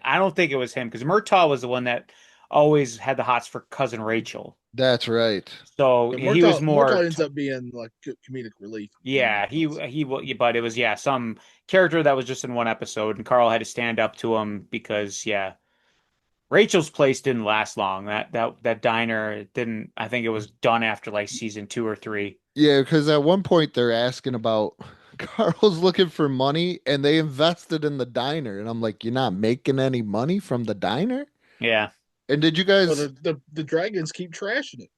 I don't think it was him, because Murtaugh was the one that always had the hots for cousin Rachel. That's right. So But he was more. Murtaugh ends up being like comedic relief. Yeah, but it was, yeah, some character that was just in one episode, and Carl had to stand up to him because, yeah, Rachel's place didn't last long. That diner, it didn't. I think it was done after like season 2 or 3. Yeah, because at one point they're asking about Carl's looking for money, and they invested in the diner, and I'm like, you're not making any money from the diner? Yeah. And did you Well, guys the dragons keep trashing it.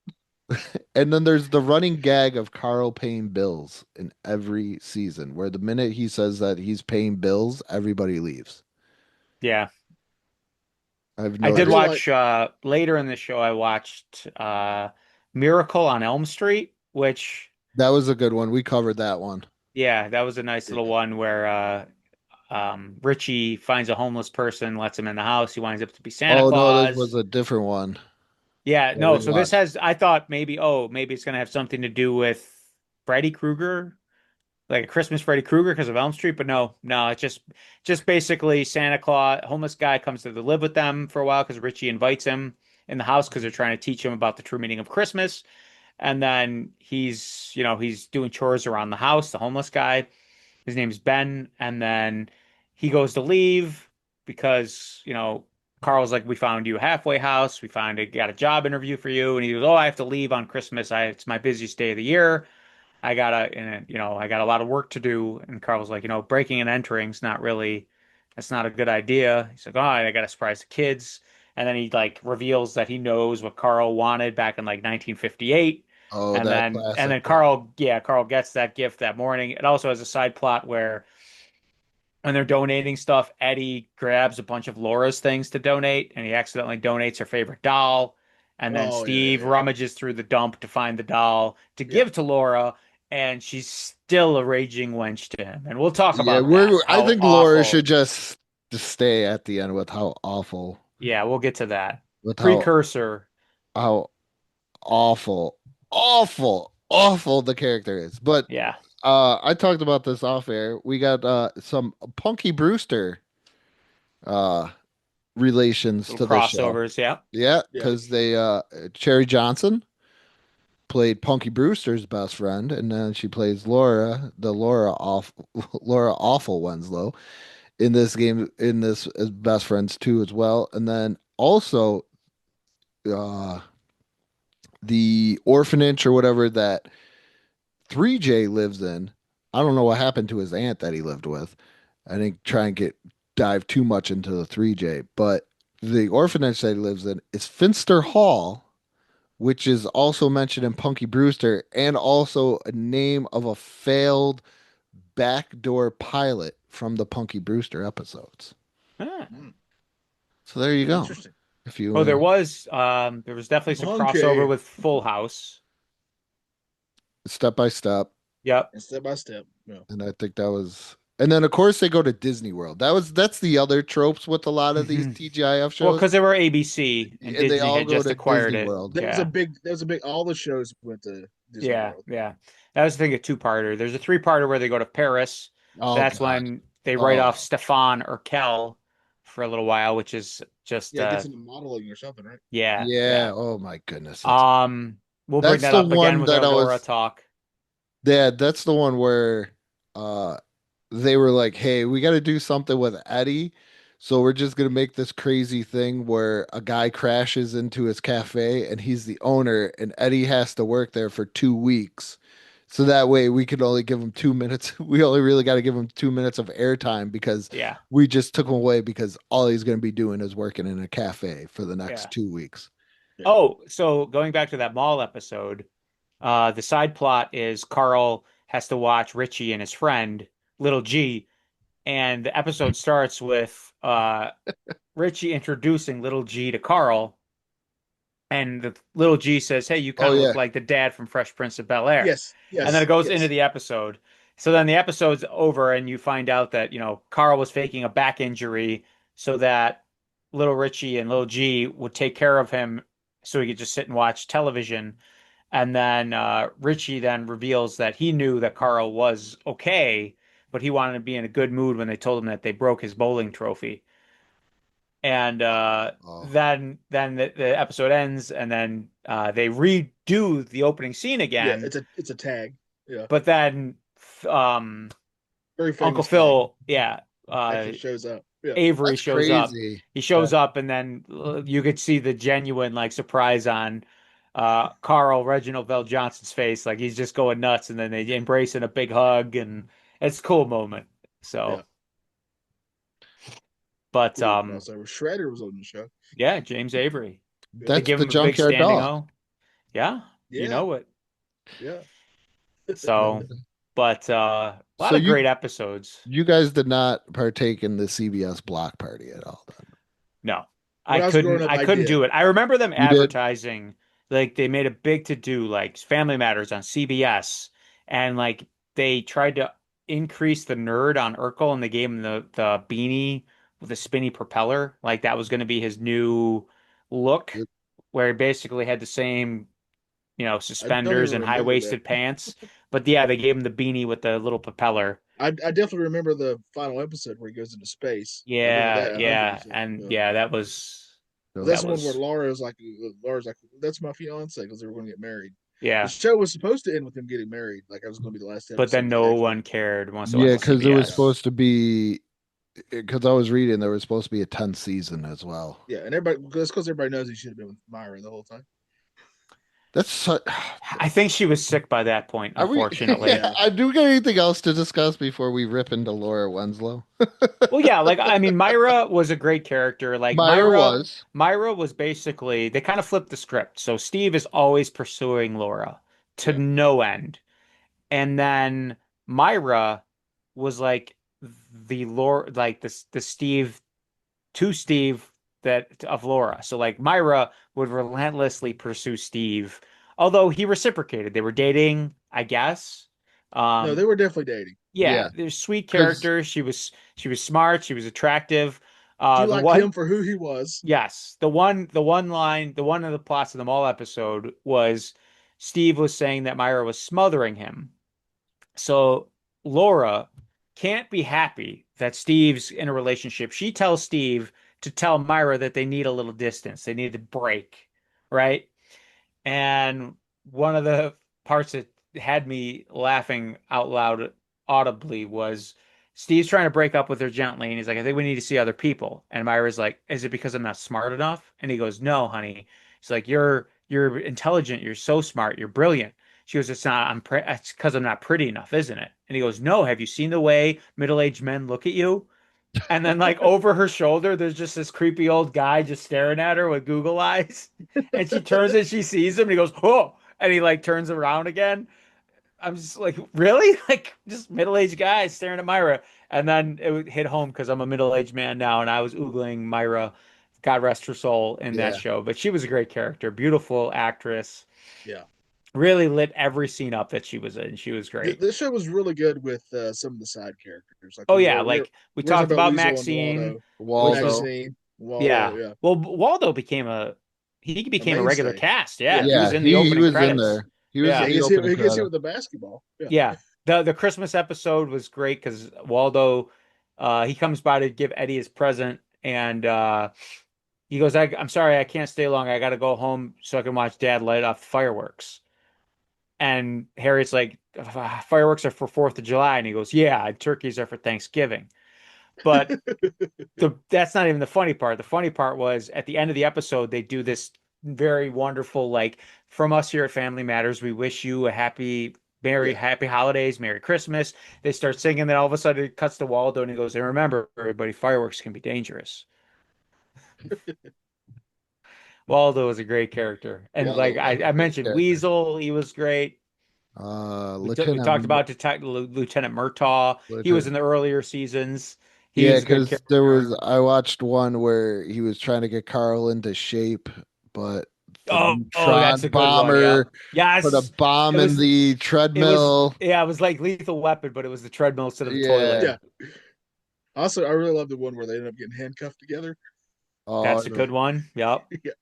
And then there's the running gag of Carl paying bills in every season, where the minute he says that he's paying bills, everybody leaves. Yeah. I have I no I did do idea. like. watch later in the show I watched Miracle on Elm Street, which That was a good one. We covered that one. yeah, that was a nice little one where Richie finds a homeless person, lets him in the house. He winds up to be Santa Oh no, this was Claus. a different one Yeah, that no, we so this watched. has, I thought maybe, oh, maybe it's gonna have something to do with Freddy Krueger, like a Christmas Freddy Krueger because of Elm Street, but no, no, it's just basically Santa Claus, homeless guy comes to live with them for a while because Richie invites him in the house because they're trying to teach him about the true meaning of Christmas. And then he's doing chores around the house, the homeless guy. His name's Ben, and then he goes to leave because, Carl's like, we found you a halfway house. We got a job interview for you. And he goes, oh, I have to leave on Christmas. It's my busiest day of the year. I got a lot of work to do. And Carl was like, breaking and entering's not really, that's not a good idea. He's like, oh, I got to surprise the kids. And then he like reveals that he knows what Carl wanted back in like 1958. Oh, And that then classic. Yeah. Carl gets that gift that morning. It also has a side plot where when they're donating stuff, Eddie grabs a bunch of Laura's things to donate, and he accidentally donates her favorite doll. And then Oh yeah, Steve yeah, rummages through the dump to find the doll to yeah. give to Laura, and she's still a raging wench to him. And we'll talk Yeah, about that. I How think Laura should awful. just stay at the end with how awful, Yeah, we'll get to that. with Precursor. how awful, awful the character is. But Yeah. I talked about this off air. We got some Punky Brewster uh relations Little to this show. crossovers. Yeah. Yeah, Yeah. because they Cherry Johnson played Punky Brewster's best friend, and then she plays Laura, the Laura off Laura Awful Winslow in this game, in this as best friends too as well. And then also uh the orphanage or whatever that 3J lives in. I don't know what happened to his aunt that he lived with. I didn't try and get dive too much into the 3J, but the orphanage that he lives in is Finster Hall, which is also mentioned in Punky Brewster, and also a name of a failed backdoor pilot from the Punky Brewster episodes. Ah. Mm, So there you go. interesting. If you Oh, there was definitely some crossover Monkey with Full House. step by step, Yep. and step by step. Yeah. and I think that was, and then of course they go to Disney World. That's the other tropes with a lot of these TGIF Well, shows, because they were ABC and and they Disney all had go just to acquired Disney it. World. Yeah. All the shows went to Disney Yeah. World. Yeah. That was, I think, a two-parter. There's a three-parter where they go to Paris. Oh That's God. when they write off Oh Stefan or Kel for a little while, which is just Yeah, it gets into modeling or something, right? yeah, yeah. yeah. Oh my goodness. We'll bring That's that the up again one with that our I Laura was. talk. Yeah, that's the one where uh they were like, "Hey, we got to do something with Eddie. So we're just gonna make this crazy thing where a guy crashes into his cafe and he's the owner, and Eddie has to work there for 2 weeks. So that way we could only give him 2 minutes. We only really got to give him 2 minutes of airtime because Yeah, we just took him away because all he's gonna be doing is working in a cafe for the yeah. next 2 weeks." Yeah. Oh, so going back to that mall episode, the side plot is Carl has to watch Richie and his friend, Little G, and the episode starts with Richie introducing Little G to Carl, and the Little G says, "Hey, you Oh kind of look yeah. like the dad from Fresh Prince of Bel-Air." Yes, And then yes, it goes into yes. the episode. So then the episode's over, and you find out that, Carl was faking a back injury so that Little Richie and Little G would take care of him so he could just sit and watch television. And then Richie then reveals that he knew that Carl was okay, but he wanted to be in a good mood when they told him that they broke his bowling trophy. And Oh, then the episode ends, and then they redo the opening scene Yeah, again. it's a tag. Yeah, But then um, very Uncle famous tag. Phil, yeah, uh, Actually shows up. Yeah, Avery that's shows up. crazy. He yeah, shows up, and then you could see the genuine like surprise on Carl Reginald Bell Johnson's face, like he's just going nuts, and then they embrace in a big hug, and it's a cool moment. yeah. So, but Cool crossover. Shredder was on the show. yeah, James Avery. Yeah, They That's give the him a big Junkyard standing Dog. O. Yeah. You Yeah, know it. yeah. So, but a So lot of great episodes. you guys did not partake in the CBS block party at all then. No, When I was growing up, I I couldn't did. do it. I remember them You did? advertising, like they made a big to do, like Family Matters on CBS, and like they tried to increase the nerd on Urkel, and they gave him the beanie with a spinny propeller, like that was going to be his new look, where he basically had the same, I don't even suspenders and remember that. high-waisted pants. But yeah, they gave him the beanie with the little propeller. I definitely remember the final episode where he goes into space. I remember Yeah, that yeah, 100%. and Yeah. yeah, That's that the one where was Laura's like, that's my fiance because they were going to get married. The yeah. show was supposed to end with them getting married. Like, I was going to be the last But then episode. They no actually, one cared once it went Yeah, to because it was yeah, CBS. supposed to be, because I was reading there was supposed to be a 10th season as well. yeah, and everybody, that's because everybody knows he should have been with Myra the whole time. That's so, I think she was sick by that point, are we, unfortunately. Yeah, I do get anything else to discuss before we rip into Laura Winslow? Well, yeah, like I mean, Myra was a great character. Like Myra was. Myra was basically they kind of flipped the script. So Steve is always pursuing Laura to yeah. no end. And then Myra was like the Laura, like the Steve to Steve that of Laura. So like Myra would relentlessly pursue Steve, although he reciprocated. They were dating, I guess. No, Um, they were definitely dating. yeah, Yeah, there's sweet because characters. She was smart. She was attractive. She The liked one, him for who he was. yes, the one of the plots of the mall episode was Steve was saying that Myra was smothering him. So Laura can't be happy that Steve's in a relationship. She tells Steve to tell Myra that they need a little distance. They need to break, right? And one of the parts that had me laughing out loud audibly was Steve's trying to break up with her gently, and he's like, I think we need to see other people. And Myra's like, is it because I'm not smart enough? And he goes, no, honey. She's like, you're intelligent, you're so smart, you're brilliant. She goes, it's because I'm not pretty enough, isn't it? And he goes, no, have you seen the way middle-aged men look at you? And then like over her shoulder, there's just this creepy old guy just staring at her with Google eyes. And she turns and she sees him and he goes, oh, and he like turns around again. I'm just like, really? Like just middle-aged guy staring at Myra. And then it would hit home because I'm a middle-aged man now and I was oogling Myra, God rest her soul, in that yeah, show. But she was a great character, beautiful actress, Yeah. really lit every scene up that she was in. She was great. This show was really good with some of the side characters. Like Oh yeah, like we we were talking talked about about Weasel and Maxine, Waldo, which was Waldo. Maxine, Waldo. yeah. Yeah, Well, Waldo he a became a regular mainstay. cast. Yeah, Yeah, he was Yeah, in the he opening was in credits. there. He was yeah. in Yeah. He the gets hit. opening He gets hit credit. with the basketball. Yeah, Yeah. The Christmas episode was great because Waldo he comes by to give Eddie his present and he goes, I'm sorry, I can't stay long. I gotta go home so I can watch Dad light off the fireworks. And Harriet's like, fireworks are for 4th of July. And he goes, yeah, and turkeys are for Thanksgiving. But that's not even the funny part. The funny part was at the end of the episode, they do this very wonderful, like, from us here at Family Matters, we wish you a yeah. happy holidays, Merry Christmas. They start singing, then all of a sudden it cuts to Waldo and he goes, and remember, everybody, fireworks can be dangerous. Waldo was a great character. And like Waldo was a I great mentioned character. Weasel, he was great. We talked Lieutenant. about Lieutenant Murtaugh. He was in Lieutenant. the earlier seasons. He Yeah, was a good because there character. was I watched one where he was trying to get Carl into shape, but the Oh, neutron that's a good one. Yep. bomber put a Yes. bomb in the It was treadmill. yeah, it was like Lethal Weapon, but it was the treadmill instead of the toilet. Yeah. Yeah. Also, I really love the one where they end up getting handcuffed together. Oh, That's a good one. Yep. Yeah.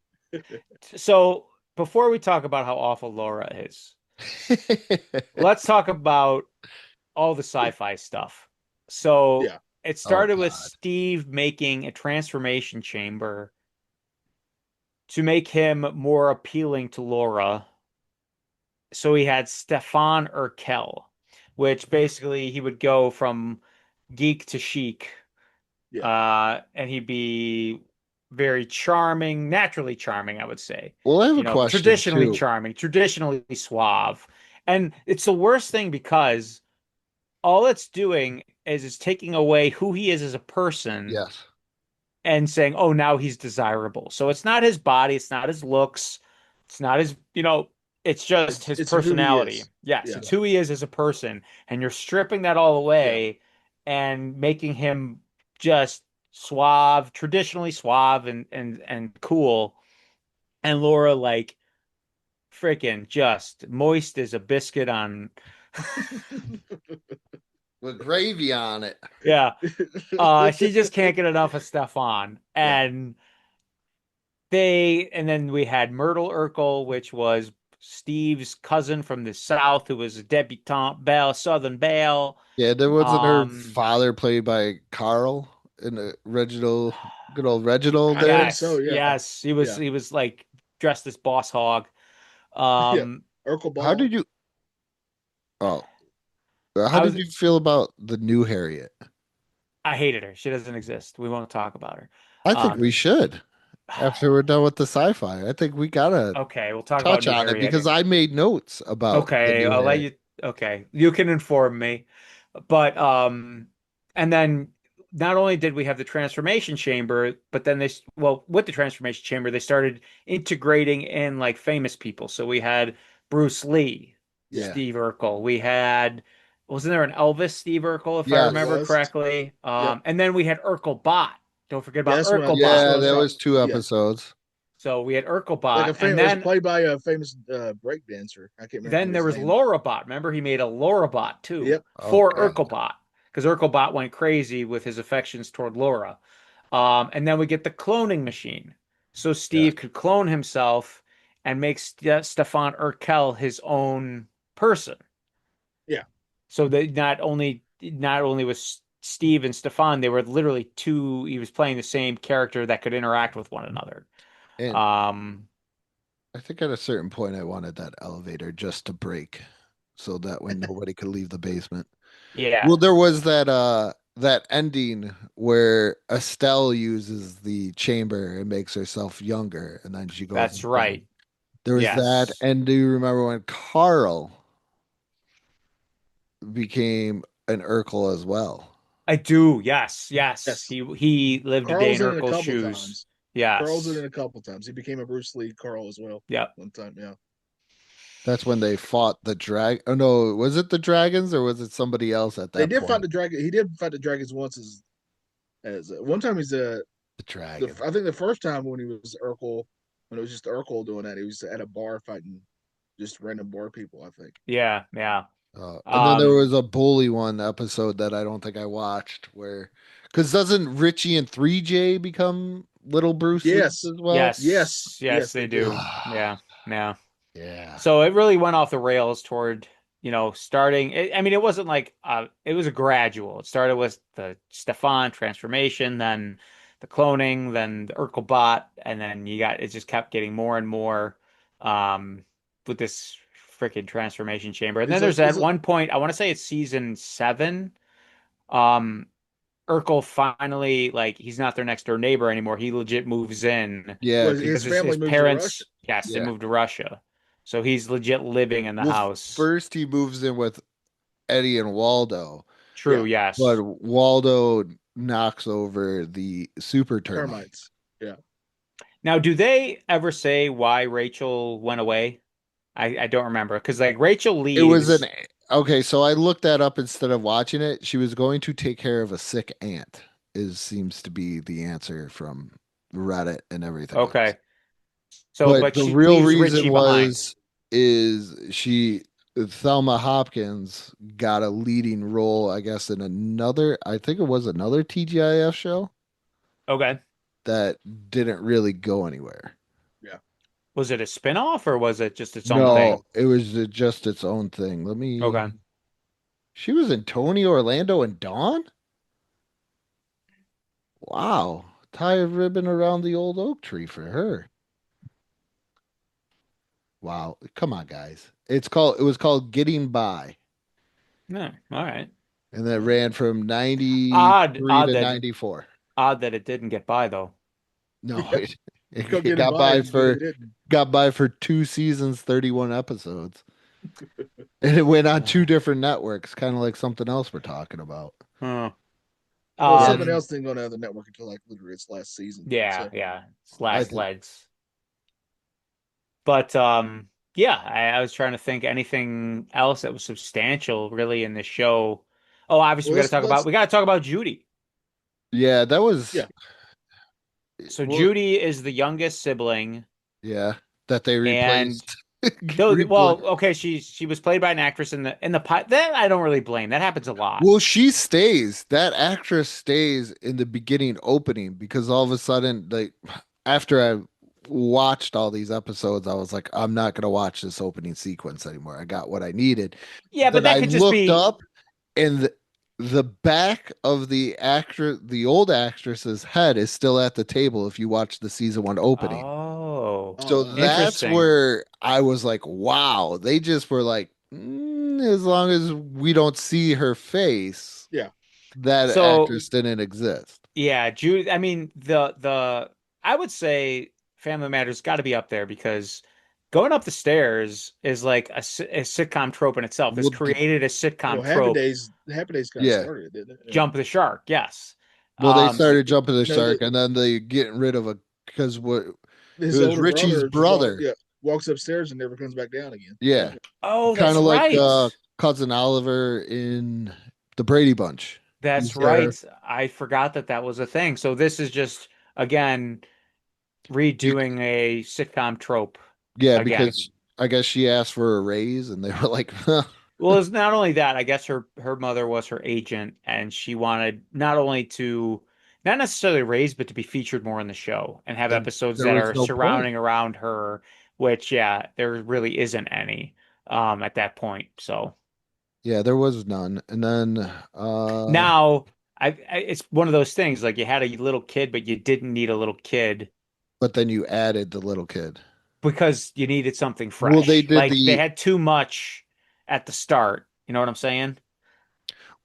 So before we talk about how awful Laura is, let's talk about all the sci-fi stuff. So Yeah. it oh started with God. Steve making a transformation chamber to make him more appealing to Laura. So he had Stefan Urkel, which basically he would go from geek to chic, Yeah. and he'd be very charming, naturally charming, I would say. Well, I have a question Traditionally too. charming, traditionally suave. And it's the worst thing because all it's doing is it's taking away who he is as a person Yes. and saying, oh, now he's desirable. So it's not his body, it's not his looks, it's not his, It's just his It's who he personality. is. Yes, Yeah, it's who he is as a person, and you're stripping that all yeah. away and making him just suave, traditionally suave and cool. And Laura like freaking just moist as a biscuit on With gravy on it. yeah. She just can't get enough of Stefan. Yeah. And then we had Myrtle Urkel, which was Steve's cousin from the South, who was a debutante belle, Southern belle. Yeah, there wasn't her Um, father played by Carl in the Reginald, good old Reginald I there. think so. yes, Yeah, yes, yeah, he was like dressed as Boss Hog. yeah. Um, Urkel How Ball. did you? Oh, how I did was you feel about the new Harriet? I hated her. She doesn't exist. We won't talk about her. I think Um, we should after we're done with the sci-fi. I think we gotta okay, we'll talk about touch New on it Harriet. because I made notes about the Okay, new I'll let Harriet. you. Okay, you can inform me. But and then not only did we have the transformation chamber, but then well, with the transformation chamber, they started integrating in like famous people. So we had Bruce Lee, Yeah. Steve Urkel. We had, wasn't there an Elvis Steve Urkel, if I There Yes. remember was. correctly? Yep. And then we had Urkel Bot. Don't forget Yeah, about Urkel that's Bot. Yeah, what I was there talking. was two Yeah, episodes. So we had Urkel like a Bot, and famous. It was played by a famous break dancer. I can't remember then there his was name. Lorabot. Remember, he made a Lorabot too Yep. for Okay. Urkelbot because Urkelbot went crazy with his affections toward Laura. And then we get the cloning machine. So Yeah. Steve could clone himself and make Stefan Urkel his own person. Yeah. So that not only was Steve and Stefan, they were literally two. He was playing the same character that could interact with one another. And Um, I think at a certain point I wanted that elevator just to break so that way nobody could leave the basement. yeah, Well, there was that ending where Estelle uses the chamber and makes herself younger and then she goes that's insane. right. There was that. Yes. And do you remember when Carl became an Urkel as well? I do. Yes, yes. Yes. He lived a day Carl's in in it a Urkel's couple shoes. times. Carl's in Yes. it a couple times. He became a Bruce Lee Carl as well. Yep. One time. Yeah. That's when they fought the drag. Oh no, was it the dragons or was it somebody else at They that did fight point? the dragon. He did fight the dragons once as one time he's The dragon. I think the first time when he was Urkel, when it was just Urkel doing that, he was at a bar fighting just random bar people. I think. Yeah, yeah. And then there Um, was a bully one episode that I don't think I watched where, because doesn't Richie and 3J become little Bruce Lee Yes, as well? yes, yes, they they do. do. Yeah, yeah. Yeah. So it really went off the rails toward, starting. I mean, it wasn't like it was a gradual. It started with the Stefan transformation, then the cloning, then the Urkel bot, and then it just kept getting more and more um with this freaking transformation chamber. And then there's at one point, I want to say it's season 7, um Urkel finally like he's not their next door neighbor anymore. He legit moves in Yeah, Was because his because his family moves to Russia? parents, yes, they yeah. moved to Russia. So he's legit living in the Well, house. first he moves in with Eddie and Waldo, True, Yeah, yes. but Waldo knocks over the super termite. termites. Yeah, Now, do they ever say why Rachel went away? I don't remember because like Rachel It was an leaves. okay, so I looked that up instead of watching it. She was going to take care of a sick aunt, is seems to be the answer from Reddit and everything else. Okay. So, But but the she real leaves reason Richie behind. is she Thelma Hopkins got a leading role, I guess, in another, I think it was another TGIF show Okay. that didn't really go anywhere. yeah. Was it a spinoff or was it just its own No, thing? it was just its own thing. Okay. She was in Tony, Orlando, and Dawn? Wow. Tie a ribbon around the old oak tree for her. Wow. Come on, guys. It was called Getting By. Yeah. All right. And that ran from Odd, 93 odd to that 94. odd that it didn't get by though. No, Yeah. Go it get it by. It really didn't. got by for 2 seasons, 31 episodes. And it went on 2 different networks, kind of like something else we're talking about. Huh. Well, something Um. else didn't go on the network until like literally its last season. Yeah. So Yeah. It's I last think legs. But Yeah, I was trying to think anything else that was substantial really in the show. Oh, obviously Well, let's we got to talk about Judy. Yeah, that was yeah. So well, Judy is the youngest sibling, yeah, that they and replaced. though, Replaced. well, okay, she was played by an actress in the pilot. That I don't really blame. That happens a lot. Well, she stays. That actress stays in the beginning opening because all of a sudden, like after I watched all these episodes, I was like, I'm not gonna watch this opening sequence anymore. I got what I needed. Yeah, but Then that I could just looked be. up and the back of the old actress's head is still at the table if you watch the season one opening. Oh, So Oh, that's interesting. where I was like, wow, they just were like, as long as we don't see her face, yeah. that So actress didn't exist. yeah, Judy. I mean, the I would say Family Matters got to be up there because going up the stairs is like a sitcom trope in itself. It's Well, created a sitcom Well, trope. Happy Days kind of yeah. started it, didn't it? Yeah. Jump the shark, yes. Well, they Um, started jumping the No, shark and then they getting rid of a because what it his was older Richie's brother just brother. walks upstairs and never comes back down again. Yeah. Yeah. oh, Kind that's of like right. cousin Oliver in the Brady Bunch. That's He's there. right. I forgot that that was a thing. So this is just again You, redoing a sitcom trope yeah, again. because I guess she asked for a raise and they were like, Well, it's not only that, I guess her mother was her agent and she wanted not only to not necessarily raise, but to be featured more in the show and have and episodes there that was are no point. surrounding around her, which yeah, there really isn't any at that point. So Yeah, there was none. And then now it's one of those things like you had a little kid, but you didn't need a little kid but then you added the little kid. because you needed something Well, they fresh. did Like they the had too much at the start. You know what I'm saying?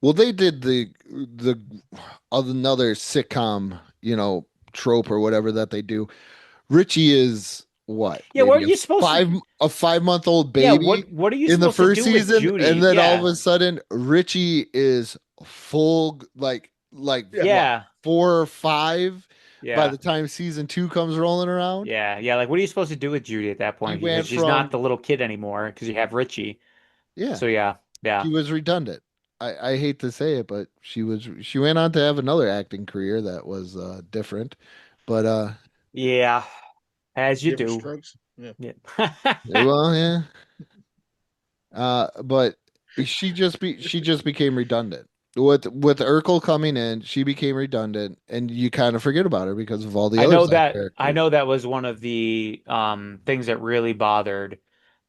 well, they did the another sitcom, trope or whatever that they do. Richie is what? Yeah, what are Maybe you supposed to? a 5-month-old Yeah, baby what are you in the supposed to first do with season, and Judy? then all of Yeah. a sudden Richie is full like Yeah. what, Yeah. 4 or 5 by Yeah. the time season 2 comes rolling around. Yeah. Yeah. Like what are you supposed to do with Judy at that He point? Because went she's not from the little kid anymore because you have Richie. yeah, So yeah. Yeah. she was redundant. I hate to say it, but she went on to have another acting career that was different. But Yeah. As you Different do. strokes. Yeah. Yeah. well, yeah. But she just became redundant. With Urkel coming in, she became redundant, and you kind of forget about her because of all the other side I characters. know that was one of the things that really bothered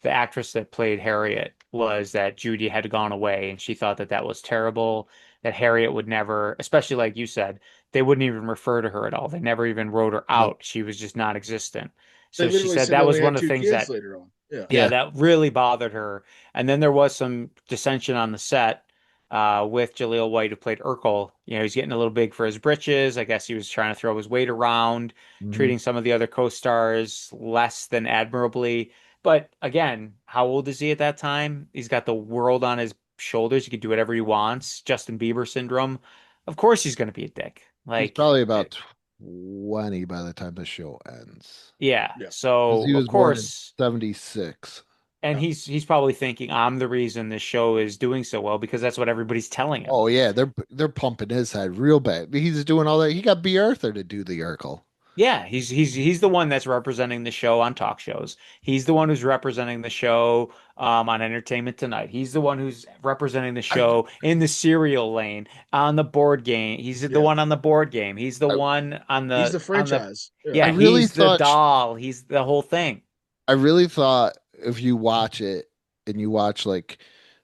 the actress that played Harriet was that Judy had gone away and she thought that that was terrible, that Harriet would never, especially like you said, they wouldn't even refer to her at all. They never even wrote her Nope. out. She was just non-existent. They So she literally said said they that only was one had of the two things kids that later on. Yeah. yeah, Yeah. that really bothered her. And then there was some dissension on the set with Jaleel White, who played Urkel. You know, he's getting a little big for his britches. I guess he was trying to throw his weight around, Mhm. treating some of the other co-stars less than admirably. But again, how old is he at that time? He's got the world on his shoulders. He can do whatever he wants. Justin Bieber syndrome. Of course he's going to be a dick. He's Like, probably about 20 by the time the show ends. yeah. Yeah. Because So, he of was born in course, 76. and Yeah. he's probably thinking I'm the reason this show is doing so well because that's what everybody's telling him. Oh yeah, they're pumping his head real bad. He's doing all that. He got B. Arthur to do the Urkel. Yeah, he's the one that's representing the show on talk shows. He's the one who's representing the show on Entertainment Tonight. He's the one who's representing the I, show in the cereal lane on the board game. He's the Yeah. one on the board game. He's the I, one He's the on the franchise. Yeah. I yeah, really he's the thought doll. He's the whole thing. I really thought if you watch it and you watch like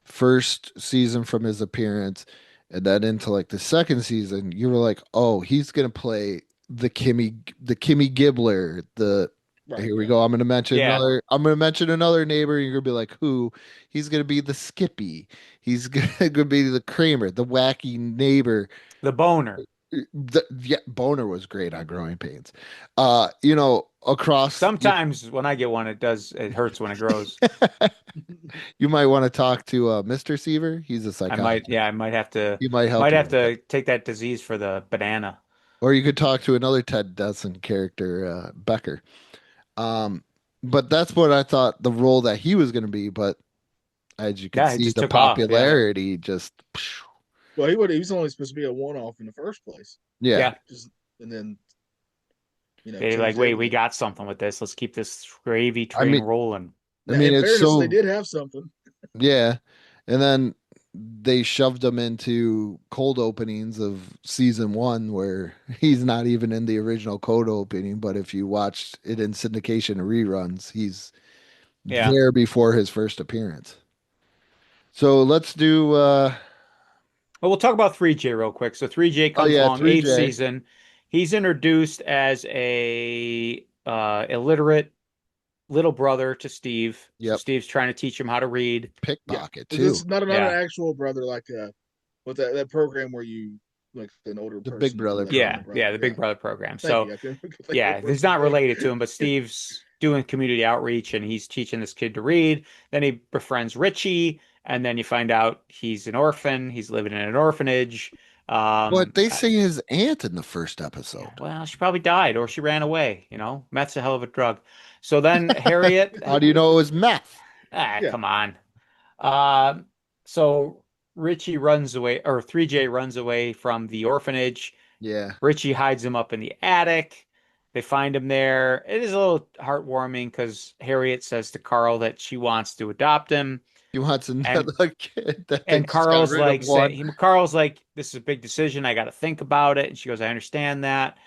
first season from his appearance and then into like the second season, you were like, oh, he's gonna play the Kimmy Gibbler. The Right. Here we Yeah. go. Yeah, I'm gonna mention another neighbor. And you're gonna be like, who? He's gonna be the Skippy. He's gonna be the Kramer, the wacky neighbor. the boner. Yeah, Boner was great on Growing Pains. Across Sometimes when I get one, it hurts when it grows. you might want to talk to Mr. Seaver. He's a psychiatrist. I He might help you have with that. to take that disease for the banana. Or you could talk to another Ted Danson character, Becker. Um, but that's what I thought the role that he was going to be. But as you can Yeah, it see, just the took off. Yeah. popularity just, Well, he was only supposed to be a one-off in the first place. yeah. Yeah. Just and then They like, changed wait, we everything. got something with this. Let's keep this gravy I train mean, rolling. I Now, mean, in it's fairness, they so, did have something. yeah. And then they shoved him into cold openings of season one where he's not even in the original cold opening. But if you watched it in syndication reruns, he's Yeah. there before his first appearance. So let's do, Well, we'll talk about 3J real quick. So 3J oh comes yeah, along, eighth 3J. season. He's introduced as a illiterate little brother to Steve. So Yep. Steve's trying to teach him how to read. Yeah, Pickpocket this too. is not an Yeah. actual brother like with that program where you like an older The Big person is Brother like a Yeah, program. brother. yeah, the Yeah, Big Brother program. thank So you. I couldn't think of yeah, the he's word not today. related to him, but Steve's doing community outreach and he's teaching this kid to read. Then he befriends Richie, and then you find out he's an orphan. He's living in an orphanage. But they I- say his aunt in the first yeah, episode. well, she probably died or she ran away. Meth's a hell of a drug. So then Harriet, How do you know it was meth? Yeah, come on. Uh, so Richie runs away, or 3J runs away from the orphanage. Yeah. Richie hides him up in the attic. They find him there. It is a little heartwarming because Harriet says to Carl that she wants to adopt him, He wants and another kid that they just got Carl's rid of like one. Carl's like, this is a big decision. I got to think about it. And she goes, I understand that.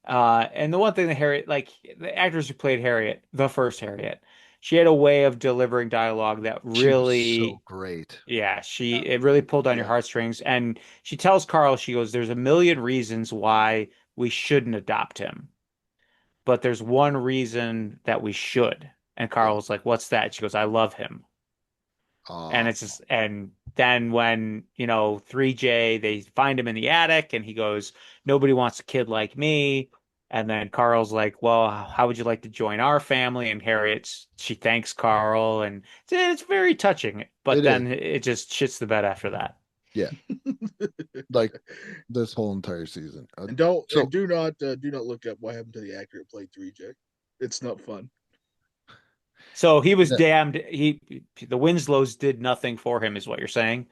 And the one thing that Harriet, like the actress who played Harriet, the first Harriet, she had a way of delivering dialogue that She was so really, great. yeah, it really pulled on your yeah. heartstrings. And she tells Carl, she goes, there's a million reasons why we shouldn't adopt him, but there's one reason that we should. And Yeah. Carl was like, what's that? She goes, I love him. And Oh, it's just, and then when, 3J, they find him in the attic and he goes, nobody wants a kid like me. And then Carl's like, well, how would you like to join our family? And she thanks Carl and it's very touching. But it is. then it just shits the bed after that. Yeah. Like this whole entire season. And don't So do not look up what happened to the actor who played 3J. It's not fun. So he was yeah, damned. The Winslows did nothing for him, is what you're saying.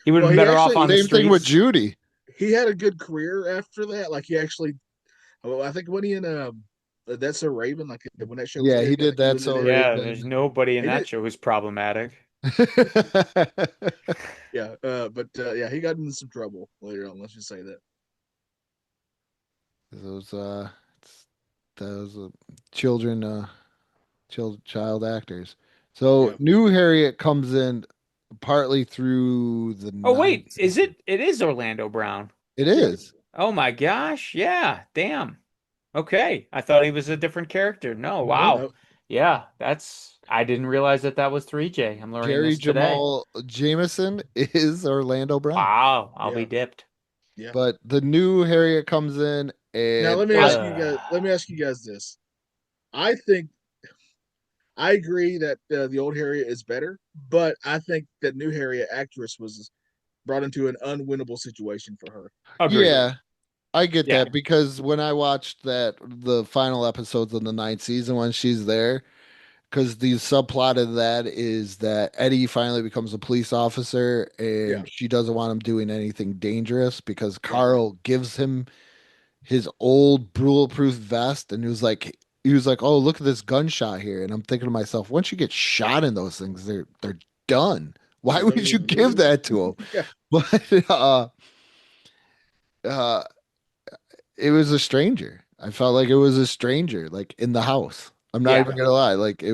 He would have Well, been better off on the same thing with streets. Judy. he had a good career after that. Like he actually, well, I think when he in That's a Raven, like when that show was Yeah, he airing, I did think he that was in so it. Yeah, there's Raven. nobody in He that did, show who's problematic. yeah. But yeah, he got into some trouble later on. Let's just say that. Those those children child actors. So Yeah, new Harriet comes in partly through the Oh wait, ninth is season. it? It is Orlando Brown. It yeah. is. Oh my gosh, yeah, damn. Okay, I thought he was a different character. No, Nope. wow. No, Yeah, I didn't realize that was 3J. I'm learning Jerry this today. Jamal Jameson is Orlando Brown. Wow, I'll be yeah, dipped. yeah. But the new Harriet comes in Now and let me I ask you Ugh. guys. Let me ask you guys this. I think I agree that the old Harriet is better, but I think that new Harriet actress was brought into an unwinnable situation for her. Agreed. yeah, I get Yeah, that because when I watched the final episodes of the ninth season when she's there, because the subplot of that is that Eddie finally becomes a police officer Yeah, and she doesn't want him doing anything dangerous because right. Carl gives him his old bulletproof vest and he was like, "Oh, look at this gunshot here." And I'm thinking to myself, once you get shot in those things, they're done. Why Yeah, don't would you even give move. that to him? Yeah, But uh it was a stranger. I felt like it was a stranger, like in the house. I'm not yeah. even gonna lie. Like it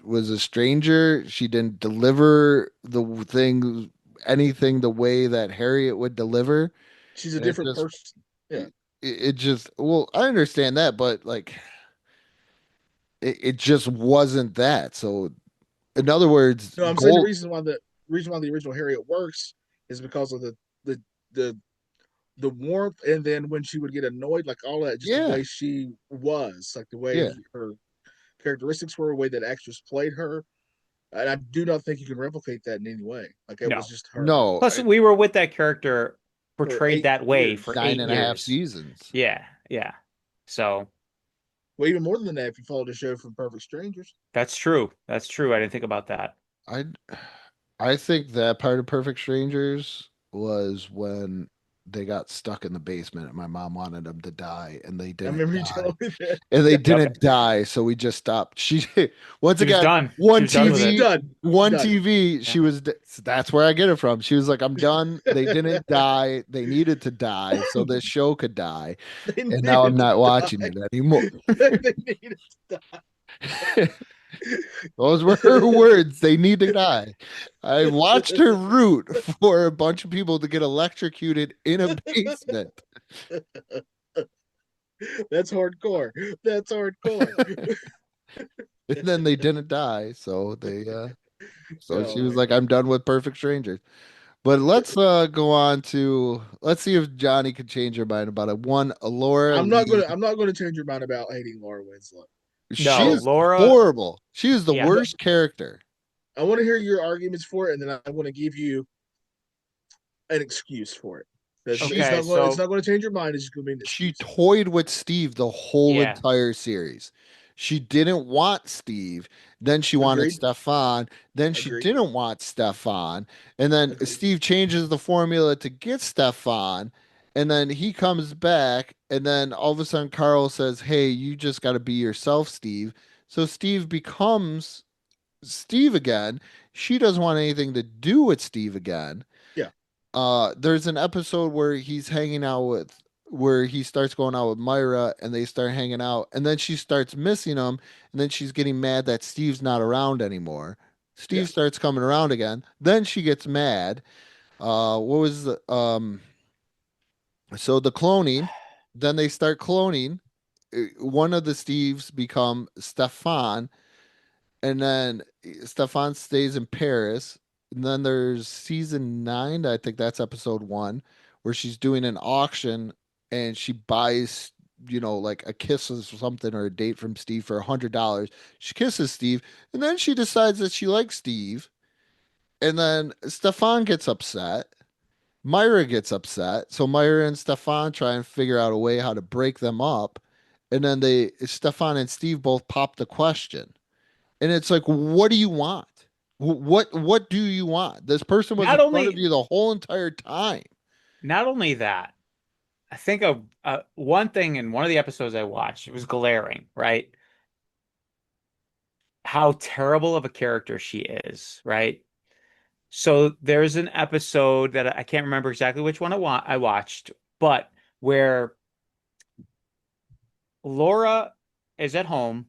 was a stranger. She didn't deliver anything the way that Harriet would deliver. she's a And different person. Yeah. it just, well, I understand that, but like it just wasn't that. So in other words, No, I'm saying Gold, the reason why the original Harriet works is because of the the the warmth, and then when she would get annoyed, like all that, just the yeah, way she was, like the way yeah, her characteristics were, the way that actress played her. And I do not think you can replicate that in any way. Like it was No. just her no, Plus, we were with that character for portrayed eight that way years. for nine eight and a half years. seasons. Yeah, yeah. So Well, even more than that, if you follow the show from Perfect Strangers. That's true. That's true. I didn't think about that. I I think that part of Perfect Strangers was when they got stuck in the basement and my mom wanted them to die and they I didn't remember you die. telling me that. And they Yeah, Yep. didn't die, so we just stopped. She once She was again, done. She one was done with it. TV, done. one Done. TV, Yeah. she was that's where I get it from. She was like, I'm done. They didn't die. They needed to die so this show could die. They And now I'm needed not to watching die. it anymore. They needed to die. Those were her words. They need to die. I watched her root for a bunch of people to get electrocuted in a basement. That's hardcore. That's hardcore. And then they didn't die. So Oh she was my like, god. I'm done with Perfect Strangers. But let's go on to let's see if Johnny could change her mind about it. One, Laura Lee. I'm not gonna change your mind about hating Laura Winslow. She No, So is Laura. horrible. She is the Yeah. worst character. I want to hear your arguments for it, and then I want to give you an excuse for it. Okay. It's So not going to change your mind. It's just going to be an She excuse. toyed with Steve the whole yeah. entire series. She didn't want Steve. Then she wanted Agreed. Stefan. Then she Agreed. didn't want Stefan. And then Agreed. Steve changes the formula to get Stefan. And then he comes back. And then all of a sudden, Carl says, Hey, you just got to be yourself, Steve. So Steve becomes Steve again. She doesn't want anything to do with Steve again. Yeah. There's an episode where he's hanging out with where he starts going out with Myra and they start hanging out and then she starts missing him and then she's getting mad that Steve's not around anymore. Yeah. Steve starts coming around again. Then she gets mad. What was the so the cloning, then they start cloning. One of the Steves become Stefan and then Stefan stays in Paris. And then there's season 9, I think that's episode 1, where she's doing an auction and she buys, like a kiss or something or a date from Steve for $100. She kisses Steve, and then she decides that she likes Steve. And then Stefan gets upset. Myra gets upset. So Myra and Stefan try and figure out a way how to break them up. And then Stefan and Steve both pop the question. And it's like, what do you want? What do you want? This person was Not in front of only you the whole entire time. not only that, I think of one thing in one of the episodes I watched. It was glaring, right? How terrible of a character she is, right? So there's an episode that I can't remember exactly which one I watched, but where Laura is at home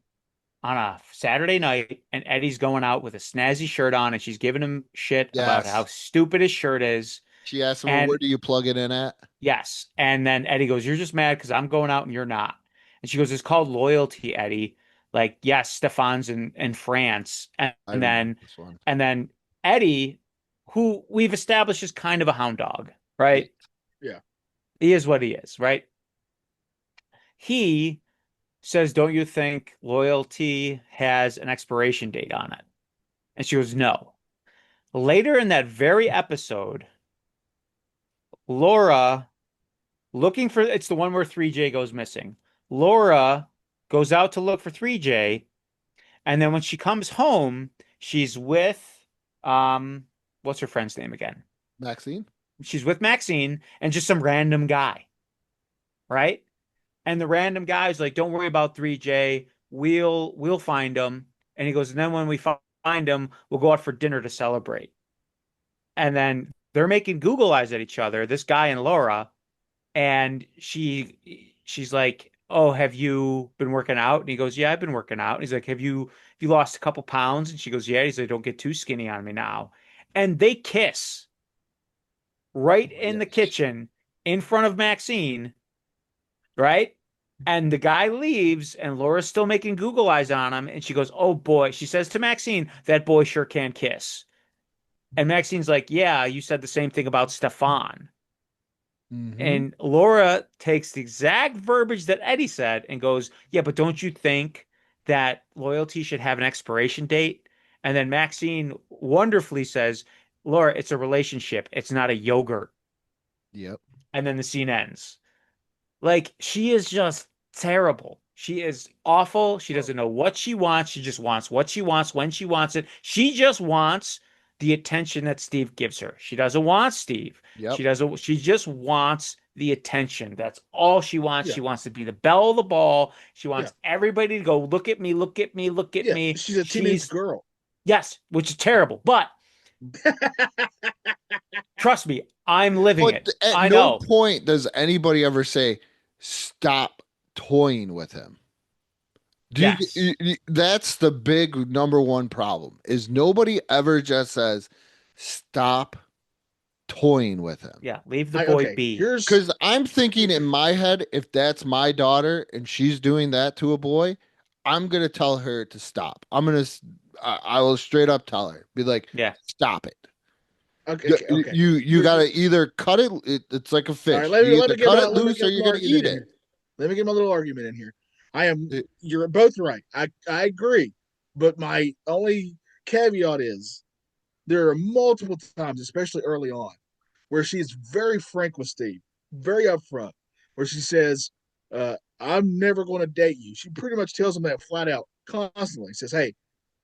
on a Saturday night and Eddie's going out with a snazzy shirt on and she's giving him shit about how Yes. stupid his shirt is. She asked him, well, where And do you plug it in at? yes. And then Eddie goes, You're just mad because I'm going out and you're not. And she goes, It's called loyalty, Eddie. Like, yes, Stefan's in France. And, I and remember then this one. and then Eddie, who we've established is kind of a hound dog, right? Yeah. He is what he is, right? He says, Don't you think loyalty has an expiration date on it? And she goes, No. Later in that very episode, Laura looking for it's the one where 3J goes missing. Laura goes out to look for 3J, and then when she comes home, she's with what's her friend's name again? Maxine? She's with Maxine and just some random guy, right? And the random guy's like, "Don't worry about 3J. We'll find him." And he goes, "And then when we find him, we'll go out for dinner to celebrate." And then they're making Google eyes at each other, this guy and Laura, and she's like, "Oh, have you been working out?" And he goes, "Yeah, I've been working out." And he's like, "Have you lost a couple pounds?" And she goes, "Yeah." He's like, "Don't get too skinny on me now." And they kiss right in the Yes. kitchen in front of Maxine, right? And the guy leaves, and Laura's still making Google eyes on him. And she goes, "Oh boy." She says to Maxine, "That boy sure can kiss." And Maxine's like, "Yeah, you said the same thing about Stefan." Mm-hmm. And Laura takes the exact verbiage that Eddie said and goes, "Yeah, but don't you think that loyalty should have an expiration date?" And then Maxine wonderfully says, "Laura, it's a relationship. It's not a yogurt." Yep. And then the scene ends. Like, she is just terrible. She is awful. She doesn't know what she wants. She just wants what she wants when she wants it. She just wants the attention that Steve gives her. She doesn't want Steve. Yep. She just wants the attention. That's all she wants. Yeah. She wants to be the belle of the ball. She wants Yeah. everybody to go, look at me, look at me, look at Yeah, me. she's a teenage girl. Yes, which is terrible. But trust me, I'm living But it. at I no know. point does anybody ever say, "Stop toying with him." Yes. That's the big number one problem is nobody ever just says, "Stop toying with him." Yeah, leave the boy Okay, be. Because I'm thinking in my head, if that's my daughter and she's doing that to a boy, I'm gonna tell her to stop. I will straight up tell her, be like, Yeah. "Stop it." okay, okay. You gotta either cut it. It's like a All fish. right, let You me either get cut my it loose or you're gonna argument eat in it. here. Let me get my little argument in here. It- You're both right. I agree, but my only caveat is there are multiple times, especially early on, where she's very frank with Steve, very upfront, where she says, "I'm never going to date you." She pretty much tells him that flat out, constantly. Says, "Hey,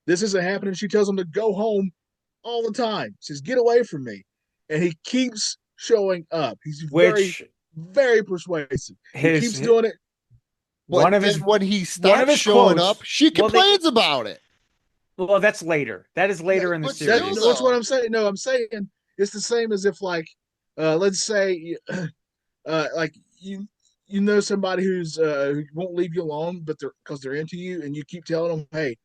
this isn't happening." She tells him to go home all the time. She says, "Get away from me," and he keeps showing up. He's very, Which very persuasive. He keeps his doing it. one But of his then when he one of stops his showing quotes. up, she Well, they complains about it. well, that's later. That is later in the But still, series. That's what though. I'm saying. No, I'm saying it's the same as if, like, let's say, like you know somebody who won't leave you alone, but they're into you, and you keep telling them, "Hey,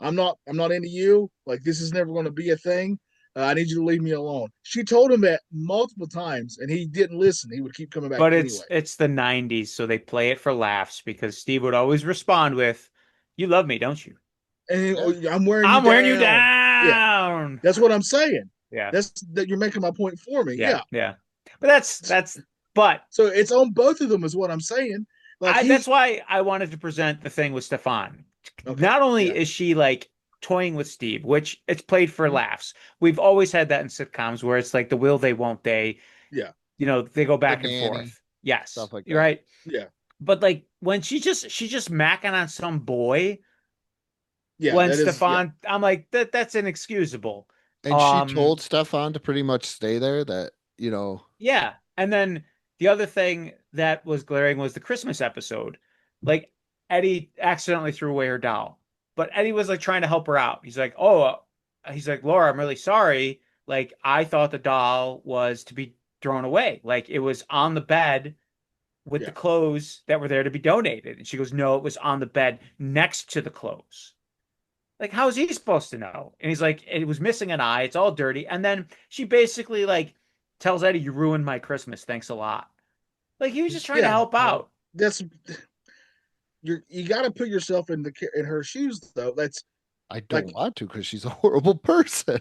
I'm not into you. Like, this is never going to be a thing. I need you to leave me alone." She told him that multiple times, and he didn't listen. He would keep coming back But anyway. it's the 90s, so they play it for laughs because Steve would always respond with, "You love me, don't you?" And Yeah. I'm wearing you I'm wearing you down. Yeah, down. that's what I'm saying. Yeah. That's that you're making my point for me. Yeah. Yeah. Yeah. But that's but So it's on both of them, is what I'm saying. Like that's why I wanted to present the thing with Stefan. okay, Not only yeah, is she like toying with Steve, which it's played for Mhm. laughs. We've always had that in sitcoms where it's like the will they won't they, yeah, they go The back and nanny, forth. Yes. stuff like You're that. right. yeah, But like when she's just macking on some boy yeah. when That is, yeah, Stefan, I'm like that's inexcusable. And she Um told Stefan to pretty much stay there. That. yeah. And then the other thing that was glaring was the Christmas episode. Like Eddie accidentally threw away her doll, but Eddie was like trying to help her out. He's like, "Oh, he's like, Laura, I'm really sorry. Like I thought the doll was to be thrown away. Like it was on the bed with the yeah, clothes that were there to be donated." And she goes, "No, it was on the bed next to the clothes." Like, how is he supposed to know? And he's like, "It was missing an eye. It's all dirty." And then she basically like tells Eddie, "You ruined my Christmas. Thanks a lot." Like he was just trying to yeah. help out. That's you got to put yourself in her shoes, though. That's I don't like want to because she's a horrible person.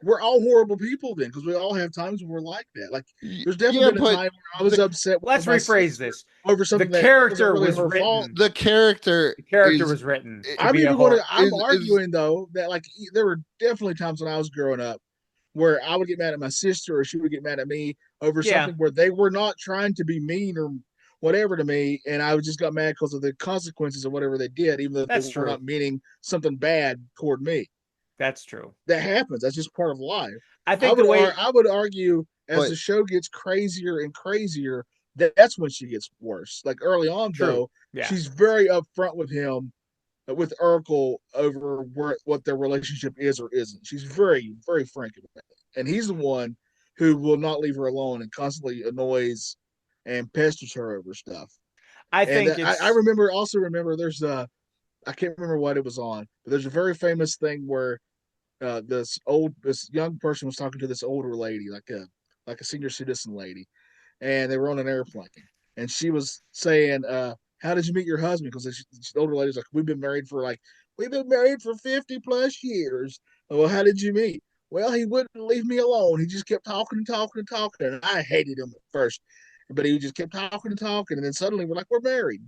we're all horrible people then, because we all have times when we're like that. Like, there's definitely Yeah, been a but time where I was upset Let's with my rephrase sister this. over The something that wasn't character really was her fault. written. the character The character is was written to I'm be a even going to. horror. I'm is arguing though that, like, there were definitely times when I was growing up where I would get mad at my sister or she would get mad at me over Yeah, something where they were not trying to be mean or whatever to me, and I just got mad because of the consequences of whatever they did, even though they that's were true. not meaning something bad toward me. That's true. That happens. That's just part of life. I think the way I would argue as but the show gets crazier and crazier, that's when she gets worse. Like, early on, true. though, Yeah. she's very upfront with him, with Urkel, over what their relationship is or isn't. She's very, very frank about it, and he's the one who will not leave her alone and constantly annoys and pesters her over stuff. I And think I it's remember there's I can't remember what it was on, but there's a very famous thing where this young person was talking to this older lady, like a senior citizen lady, and they were on an airplane, and she was saying, "How did you meet your husband?" Because the older lady's like, we've been married for 50 plus years." "Well, how did you meet?" "Well, he wouldn't leave me alone. He just kept talking and talking and talking, and I hated him at first, but he just kept talking and talking, and then suddenly we're married."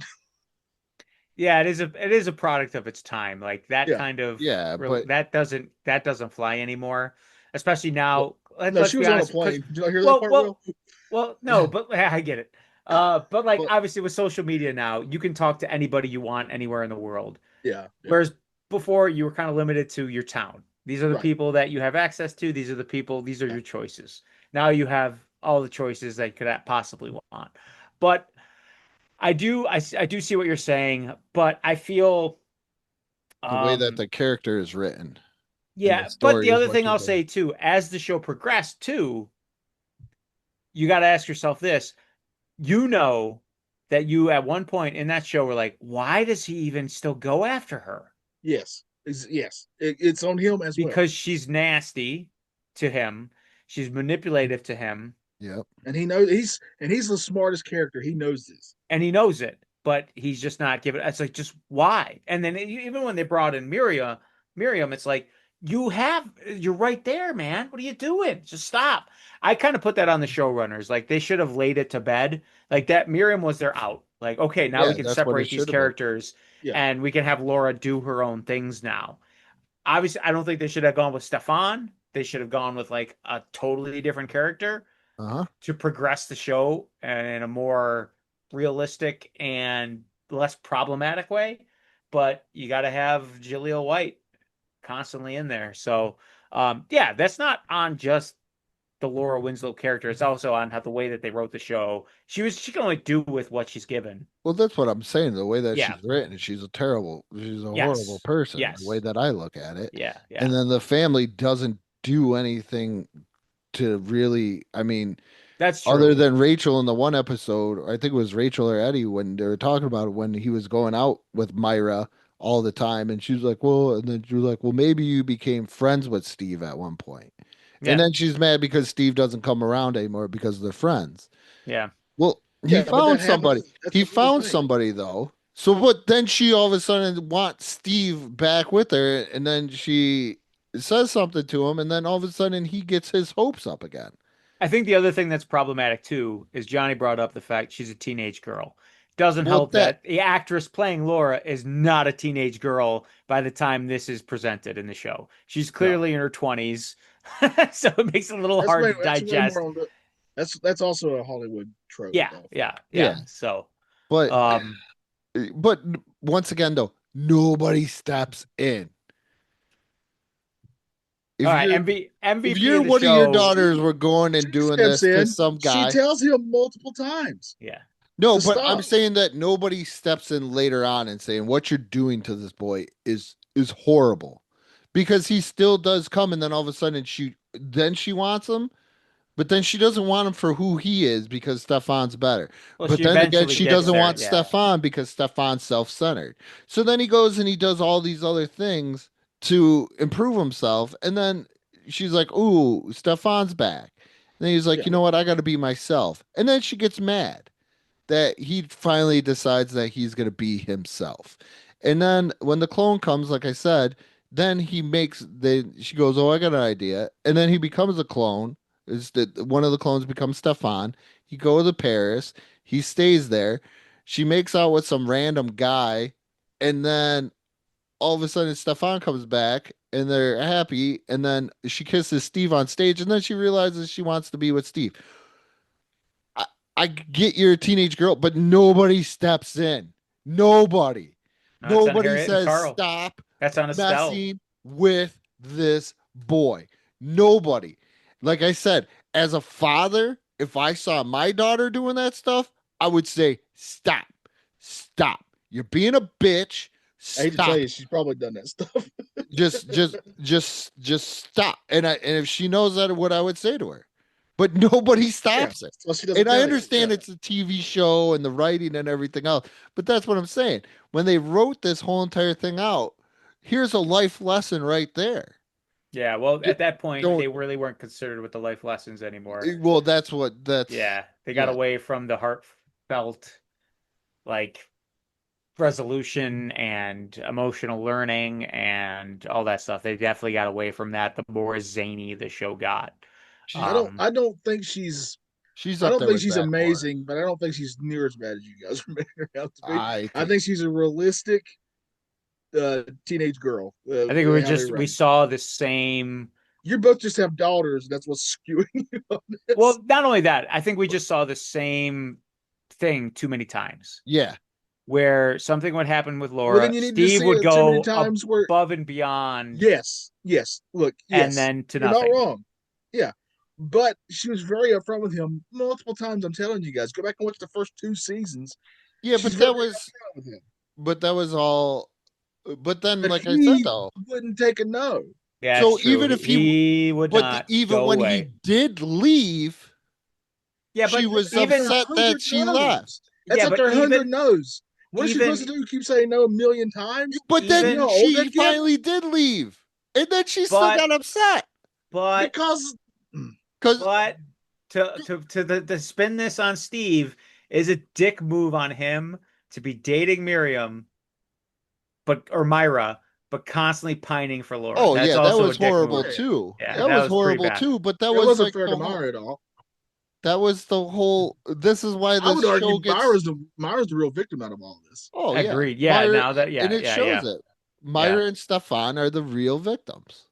yeah, it is a product of its time. Like that Yeah. kind of yeah, but that doesn't fly anymore. Especially Well, now. no, Let's she be was on a honest, because plane. Did you not hear that well, part, well, Will? well, no, but I get it. But like Well, obviously with social media now, you can talk to anybody you want anywhere in the world. Yeah, yeah, Whereas before you were kind of limited to your town. These are the right. people that you have access to. These are the people, these are Yeah. your choices. Now you have all the choices that you could possibly want. But I do see what you're saying, but I feel the way that um the character is written and the yeah, but story the is other what thing you I'll go. say too, as the show progressed too, you got to ask yourself this. You know that you at one point in that show were like, why does he even still go after her? Yes, yes. It's on him as well, Because she's nasty to him. She's manipulative to him, Yep. and he knows he's the smartest character. He knows this. and he knows it, but he's just not giving. It's like just why? And then even when they brought in Miriam, it's like you're right there, man. What are you doing? Just stop. I kind of put that on the showrunners. Like they should have laid it to bed. Like that Miriam was their out. Like okay, now Yeah, we can that's what it separate these should have been. characters Yeah, and we can have Laura do her own things now. Obviously, I don't think they should have gone with Stefan. They should have gone with like a totally different character Uh-huh. to progress the show in a more realistic and less problematic way. But you got to have Jaleel White constantly in there. So, yeah, that's not on just the Laura Winslow character. It's also on how the way that they wrote the show. She can only do with what she's given. Well, that's what I'm saying. The way that Yeah. she's written, she's a horrible Yes. person, the way Yes. that I look at it. Yeah. And Yeah. then the family doesn't do anything to really, I mean, That's other true. than Rachel in the one episode, I think it was Rachel or Eddie when they were talking about it when he was going out with Myra all the time. And she was like, well, and then she was like, well, maybe you became friends with Steve at one point. And Yeah. then she's mad because Steve doesn't come around anymore because they're friends. Yeah. Well, he yeah. But that found somebody. happens. That's He the whole found thing. somebody though. So what then she all of a sudden wants Steve back with her and then she says something to him and then all of a sudden he gets his hopes up again. I think the other thing that's problematic too is Johnny brought up the fact she's a teenage girl. Doesn't Well, help that the actress playing Laura is not a teenage girl by the time this is presented in the show. She's No, clearly in her 20s. So it makes it a little hard to that's way more digest. on the. That's also a Hollywood trope, Yeah, though. yeah, yeah, yeah. So, but um, but once again though, nobody steps in. all If right, you're if MVP you're of the one of your show. daughters were going and She doing steps this to in. some She guy. tells him multiple times Yeah. No, to but I'm stop. saying that nobody steps in later on and saying what you're doing to this boy is horrible. Because he still does come and then all of a sudden she wants him, but then she doesn't want him for who he is because Stefan's better. Well, But she then again, eventually she gets doesn't there. want Yeah. Stefan because Stefan's self-centered. So then he goes and he does all these other things to improve himself, and then she's like, "Ooh, Stefan's back." And then he's like, Yeah, "You know what? I got to be myself." And then she gets mad that he finally decides that he's going to be himself. And then when the clone comes, like I said, then she goes, "Oh, I got an idea." And then he becomes a clone. Is that one of the clones becomes Stefan. He goes to Paris. He stays there. She makes out with some random guy. And then all of a sudden Stefan comes back and they're happy. And then she kisses Steve on stage. And then she realizes she wants to be with Steve. I, I get you're a teenage girl, but nobody steps in. Nobody. No, that's on Nobody Harriet and says Carl. stop That's on Estelle. messing with this boy. Nobody. Like I said, as a father, if I saw my daughter doing that stuff, I would say stop. Stop. You're being a bitch. I hate to tell Stop. you, she's probably done that stuff. Just stop. And if she knows that, what I would say to her. But nobody Yeah, stops it. so she doesn't And I tell you. understand Yeah. it's a TV show and the writing and everything else, but that's what I'm saying. When they wrote this whole entire thing out, here's a life lesson right there. Yeah, well, D- at that point, Don't, they really weren't considered with the life lessons anymore. well, that's, Yeah, they got yeah. away from the heartfelt, like, resolution and emotional learning and all that stuff. They definitely got away from that the more zany the show got. She's, I don't think she's. she's I up don't there think with she's Backwater. amazing, but I don't think she's near as bad as you guys are making her out to be. I I think think she's a realistic teenage girl. I think we How they just we write. saw the same. You both just have daughters. That's what's skewing you on this. Well, not only that, I think we just saw the same thing too many times. Yeah. Where something would happen with Well, then Laura, you need to Steve see would it too many go times where above and beyond, yes, yes. Look, and yes, then to you're not nothing. wrong. Yeah, but she was very upfront with him multiple times. I'm telling you guys, go back and watch the first 2 seasons. Yeah, She's but very that was upfront with him, but that was all but then but like I said he though, wouldn't take a no. Yeah, it's so true. even if he He would but not even go when he away. did leave, Yeah, she but was After even upset that 100 she left. no's, that's yeah, but after 100 no's. What is she supposed to even do? Keep saying no a million times? But You know then even how old she that kid? finally did leave. And then she still but got upset. but Because Because but to spin this on Steve is a dick move on him to be dating Miriam, or Myra, but constantly pining for Laura. oh That's yeah, that also a was dick horrible move. yeah, too. Yeah, That that was was pretty horrible bad. too. But that it was wasn't like fair the to whole Mara at all. that was the whole this is why I this would argue show gets Myra's the real victim out of all this. oh yeah. Agreed. Yeah, Myra now that and yeah, it yeah, shows yeah. it. Yeah. Myra and Stefan are the real victims.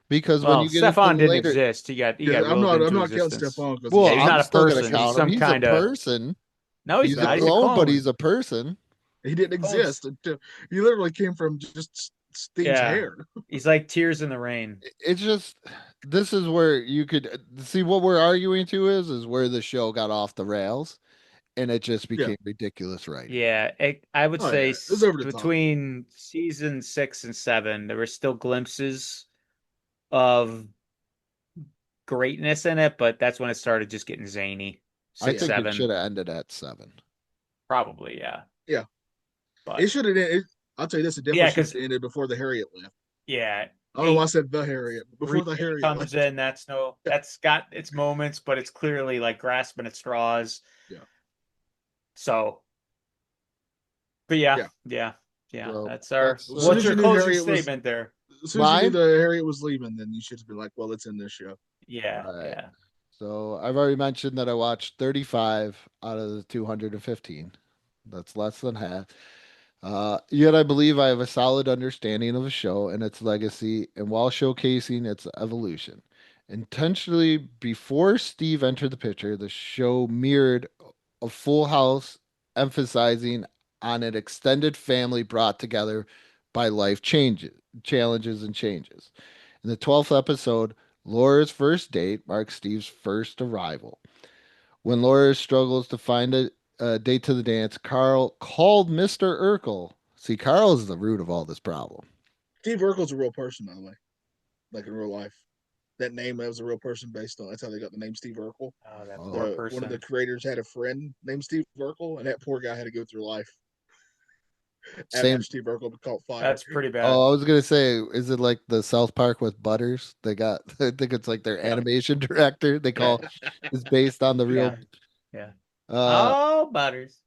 Because when Well, you get into the Stefan didn't later exist. He Yeah, got willed I'm into not counting existence. Stefan because well, Yeah, he's I'm not a still gonna person. He's count him. some He's a kind of person. No, he's He's a not. He's a clone, but clone. he's a person. he didn't Clones. exist until he literally came from just Steve's Yeah. hair. He's like tears in the rain. It's just this is where you could see what we're arguing to is where the show got off the rails and it just Yeah. became ridiculous writing. Yeah, I would Oh say yeah, it was over the top. between season 6 and 7, there were still glimpses of greatness in it, but that's when it started just getting zany. I Six, Yeah, think it seven, should have ended at 7. probably, yeah. yeah. It But should have. I'll tell you this: it definitely yeah, should because have ended before the Harriet left. yeah, I don't know why I eight said the Harriet before the 3 Harriet comes left. in. That's got its moments, but it's clearly like grasping at straws. Yeah, So, but yeah, yeah. yeah, yeah. So That's our. that's As soon What's as your you knew closing Harriet was, statement there? as soon as you knew mine. the Harriet was leaving, then you should have been like, "Well, it's in this show." Yeah, All right. yeah. So I've already mentioned that I watched 35 out of the 215. That's less than half. Yet I believe I have a solid understanding of a show and its legacy, and while showcasing its evolution. Intentionally, before Steve entered the picture, the show mirrored a full house, emphasizing on an extended family brought together by life changes, challenges, and changes. In the 12th episode, Laura's first date marks Steve's first arrival. When Laura struggles to find a date to the dance, Carl called Mr. Urkel. See, Carl is the root of all this problem. Steve Urkel's a real person, by the way, like in real life. That name that was a real person based on. That's how they got the name Steve Urkel. Oh, that poor Oh, The one of the person. creators had a friend named Steve Urkel, and that poor guy had to go through life after same. Steve Urkel caught fire. That's pretty bad. Oh, I was gonna say, is it like the South Park with Butters? They got, I think it's like their Yeah, animation director. They yeah, call is based on the yeah, real. yeah. Uh, Oh, Butters.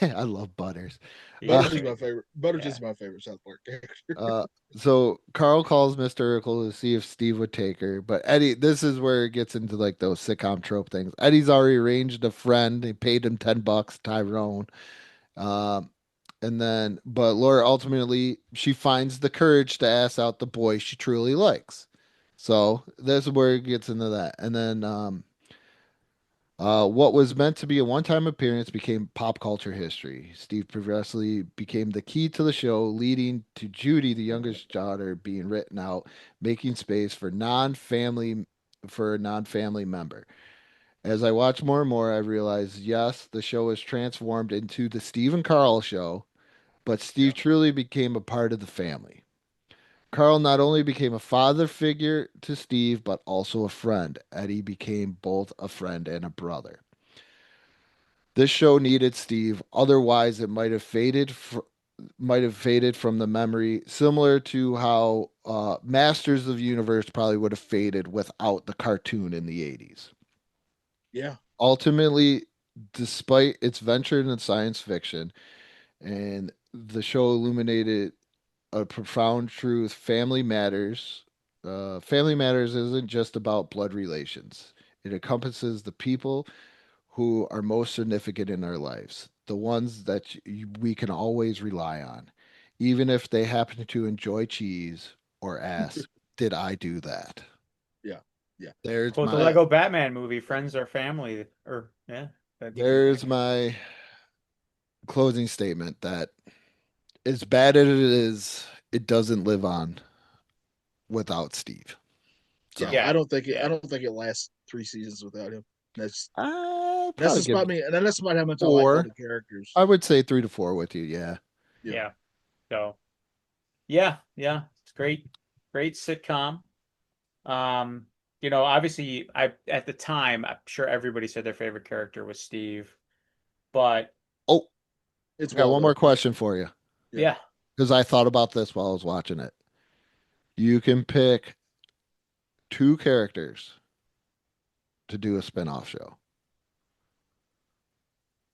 I love Butters. He Uh, is Butters is great. my favorite. Butters Yeah. is my favorite South Park character. Uh, so Carl calls Mr. Urkel to see if Steve would take her, but Eddie, this is where it gets into like those sitcom trope things. Eddie's already arranged a friend. He paid him $10, Tyrone. Um, but Laura ultimately she finds the courage to ask out the boy she truly likes. So this is where it gets into that, and then what was meant to be a one-time appearance became pop culture history. Steve progressively became the key to the show, leading to Judy, the youngest daughter, being written out, making space for a non-family member. As I watch more and more, I realize, yes, the show has transformed into the Steve and Carl show, but Yeah, Steve truly became a part of the family. Carl not only became a father figure to Steve, but also a friend. Eddie became both a friend and a brother. This show needed Steve, otherwise it might have faded from the memory, similar to how Masters of the Universe probably would have faded without the cartoon in the 80s. yeah, Ultimately, despite its venture into science fiction, and the show illuminated a profound truth, family matters. Family matters isn't just about blood relations. It encompasses the people who are most significant in our lives, the ones that we can always rely on, even if they happen to enjoy cheese or ask, "Did I do that?" yeah, yeah. There's Quote the my Lego Batman movie, friends are family. Or yeah. that DVD There's package. my closing statement that as bad as it is, it doesn't live on without Steve. So Yeah, Yeah, I don't think it. I yeah. don't think it lasts 3 seasons without him. That's I that's probably give despite me, and that's despite how much I like all four. the characters. I would say 3 to 4 with you. Yeah. Yeah, Yeah. So yeah. It's great, great sitcom. Um, obviously I at the time, I'm sure everybody said their favorite character was Steve, but Oh, it's I got one Waldo. more question for you Yeah. yeah, because I thought about this while I was watching it. You can pick 2 characters to do a spin-off show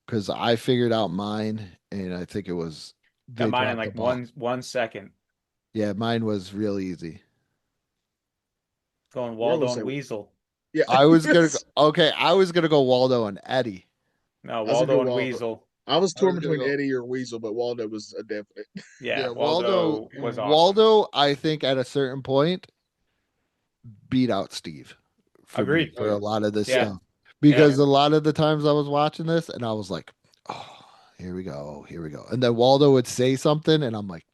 because I figured out mine and I think it was got they mine in dropped the like ball. one second. Yeah, mine was real easy. Going We're gonna Waldo say and Weasel. yeah. I was gonna go, okay, I was gonna go Waldo and Eddie. No, I was gonna go Waldo and Waldo. Weasel. I was I was torn gonna between go Eddie or Weasel, but Waldo was a definite. Yeah, yeah, Waldo. Waldo was awesome. Waldo, I think at a certain point beat out Steve for me Agreed. Oh for a yeah, lot of this Yeah, stuff yeah. because a lot of the times I was watching this and I was like, oh, here we go, and then Waldo would say something and I'm like,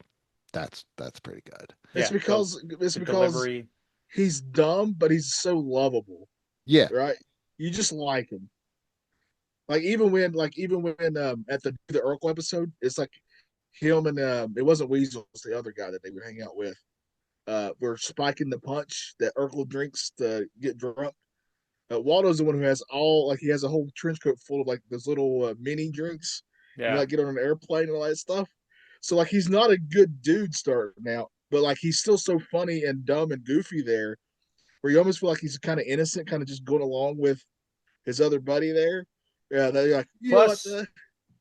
that's pretty good. it's Yeah, the because it's the because delivery. he's dumb, but he's so lovable, Yeah, right? You just like him. Like even when at the Urkel episode, it's like him and it wasn't Weasel, it's the other guy that they would hang out with. Were spiking the punch that Urkel drinks to get drunk. Waldo's the one who has all like he has a whole trench coat full of like those little mini drinks. Yeah. Like get on an airplane and all that stuff. So like he's not a good dude starting out, but like he's still so funny and dumb and goofy there, where you almost feel like he's kind of innocent, kind of just going along with his other buddy there. Yeah, they're like, you know what? Plus,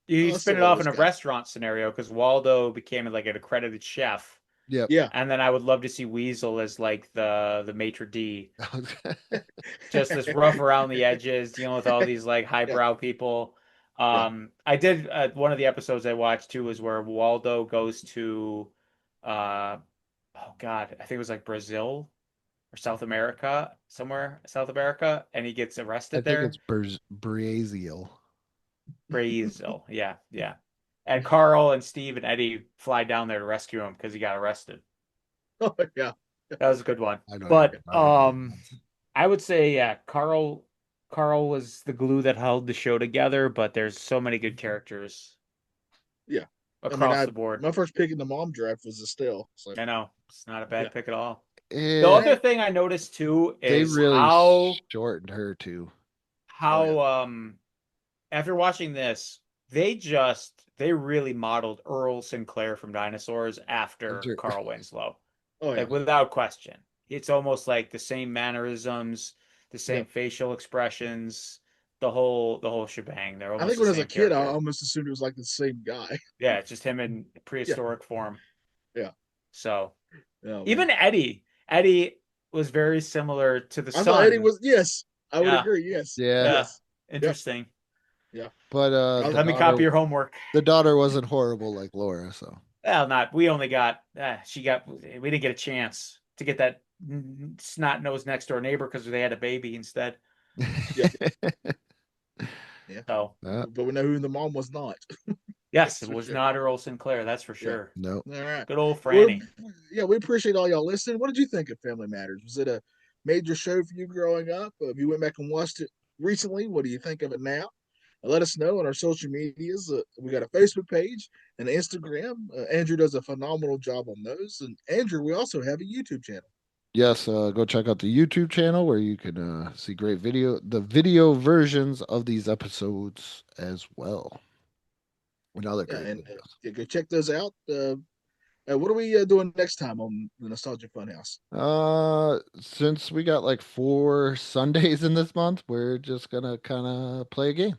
you I spin still it love off this in a guy. restaurant scenario because Waldo became like an accredited chef, yep. Yeah, and then I would love to see Weasel as like the maitre d, just this rough around the edges, dealing with all these like yeah, highbrow people. yeah. I did one of the episodes I watched too was where Waldo goes to, oh God, I think it was like Brazil or South America, somewhere South America, and he gets I arrested think it's there. Braziel. Brazil, yeah, yeah. And Carl and Steve and Eddie fly down there to rescue him because he got arrested. Oh yeah. That was a good one. I don't even But remember. I would say yeah, Carl was the glue that held the show together, but there's so many good characters Yeah. I mean, across I the board. my first pick in the mom draft was Estelle. So I know it's not a yeah, bad pick at all. The Eh, other thing I noticed too they is really how shortened her too. oh yeah, how after watching this, they really modeled Earl Sinclair from Dinosaurs after Carl Winslow. oh yeah, Like without question. It's almost like the same mannerisms, the yeah. same facial expressions, the whole shebang. They're I almost think the when I was a same kid, I character. almost assumed it was like the same guy. Yeah, it's just him in Yeah, prehistoric form. yeah. So Oh man, even Eddie was very similar to the I thought Eddie son. was. Yes, I would Yeah, agree. Yes, Yeah, yeah. yes, yep, Interesting. yeah. but I was, Let me copy your homework. the daughter wasn't horrible like Laura, so Well, not we only got we didn't get a chance to get that snot nosed next door neighbor because they had a baby instead. yeah, yeah. So But we know who the mom was not. yes, That's it for was sure. not Earl Sinclair, that's for Yeah. sure. no. All right. Good old Well, Franny. yeah, we appreciate all y'all listening. What did you think of Family Matters? Was it a major show for you growing up? If you went back and watched it recently, what do you think of it now? Let us know on our social medias. We got a Facebook page and an Instagram. Andrew does a phenomenal job on those. And Andrew, we also have a YouTube channel. Yes, go check out the YouTube channel where you can see the video versions of these episodes as well, and other Yeah, great and videos. yeah, go check those out. What are we doing next time on the Nostalgia Funhouse? Since we got like 4 Sundays in this month, we're just gonna kind of play a game.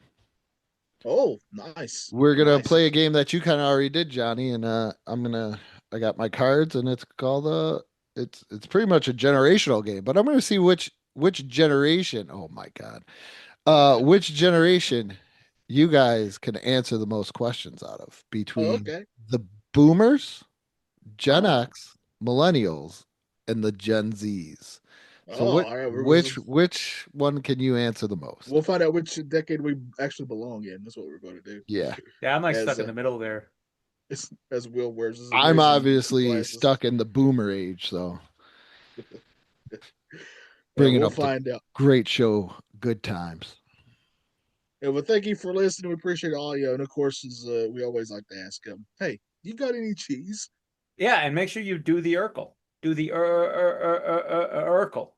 Oh, nice, We're gonna nice. play a game that you kind of already did, Johnny, and I got my cards, and it's called it's pretty much a generational game, but I'm gonna see which generation. Oh my God, Okay. which generation you guys can answer the most questions out of Oh, between okay. the Boomers, Gen Oh, X, Millennials, and the Gen Zs. So all right. which one can you answer the most? We'll find out which decade we actually belong in. That's what we're going to do. Yeah. Yeah, I'm like As, stuck in the middle there. As Will wears his I'm amazing obviously glasses. stuck in the boomer age, so Yeah, bringing we'll up the find out. great show, good times. Yeah, well, thank you for listening. We appreciate all you. And of course, as we always like to ask them, hey, you got any cheese? Yeah, and make sure you do the Urkel. Do the Urkel.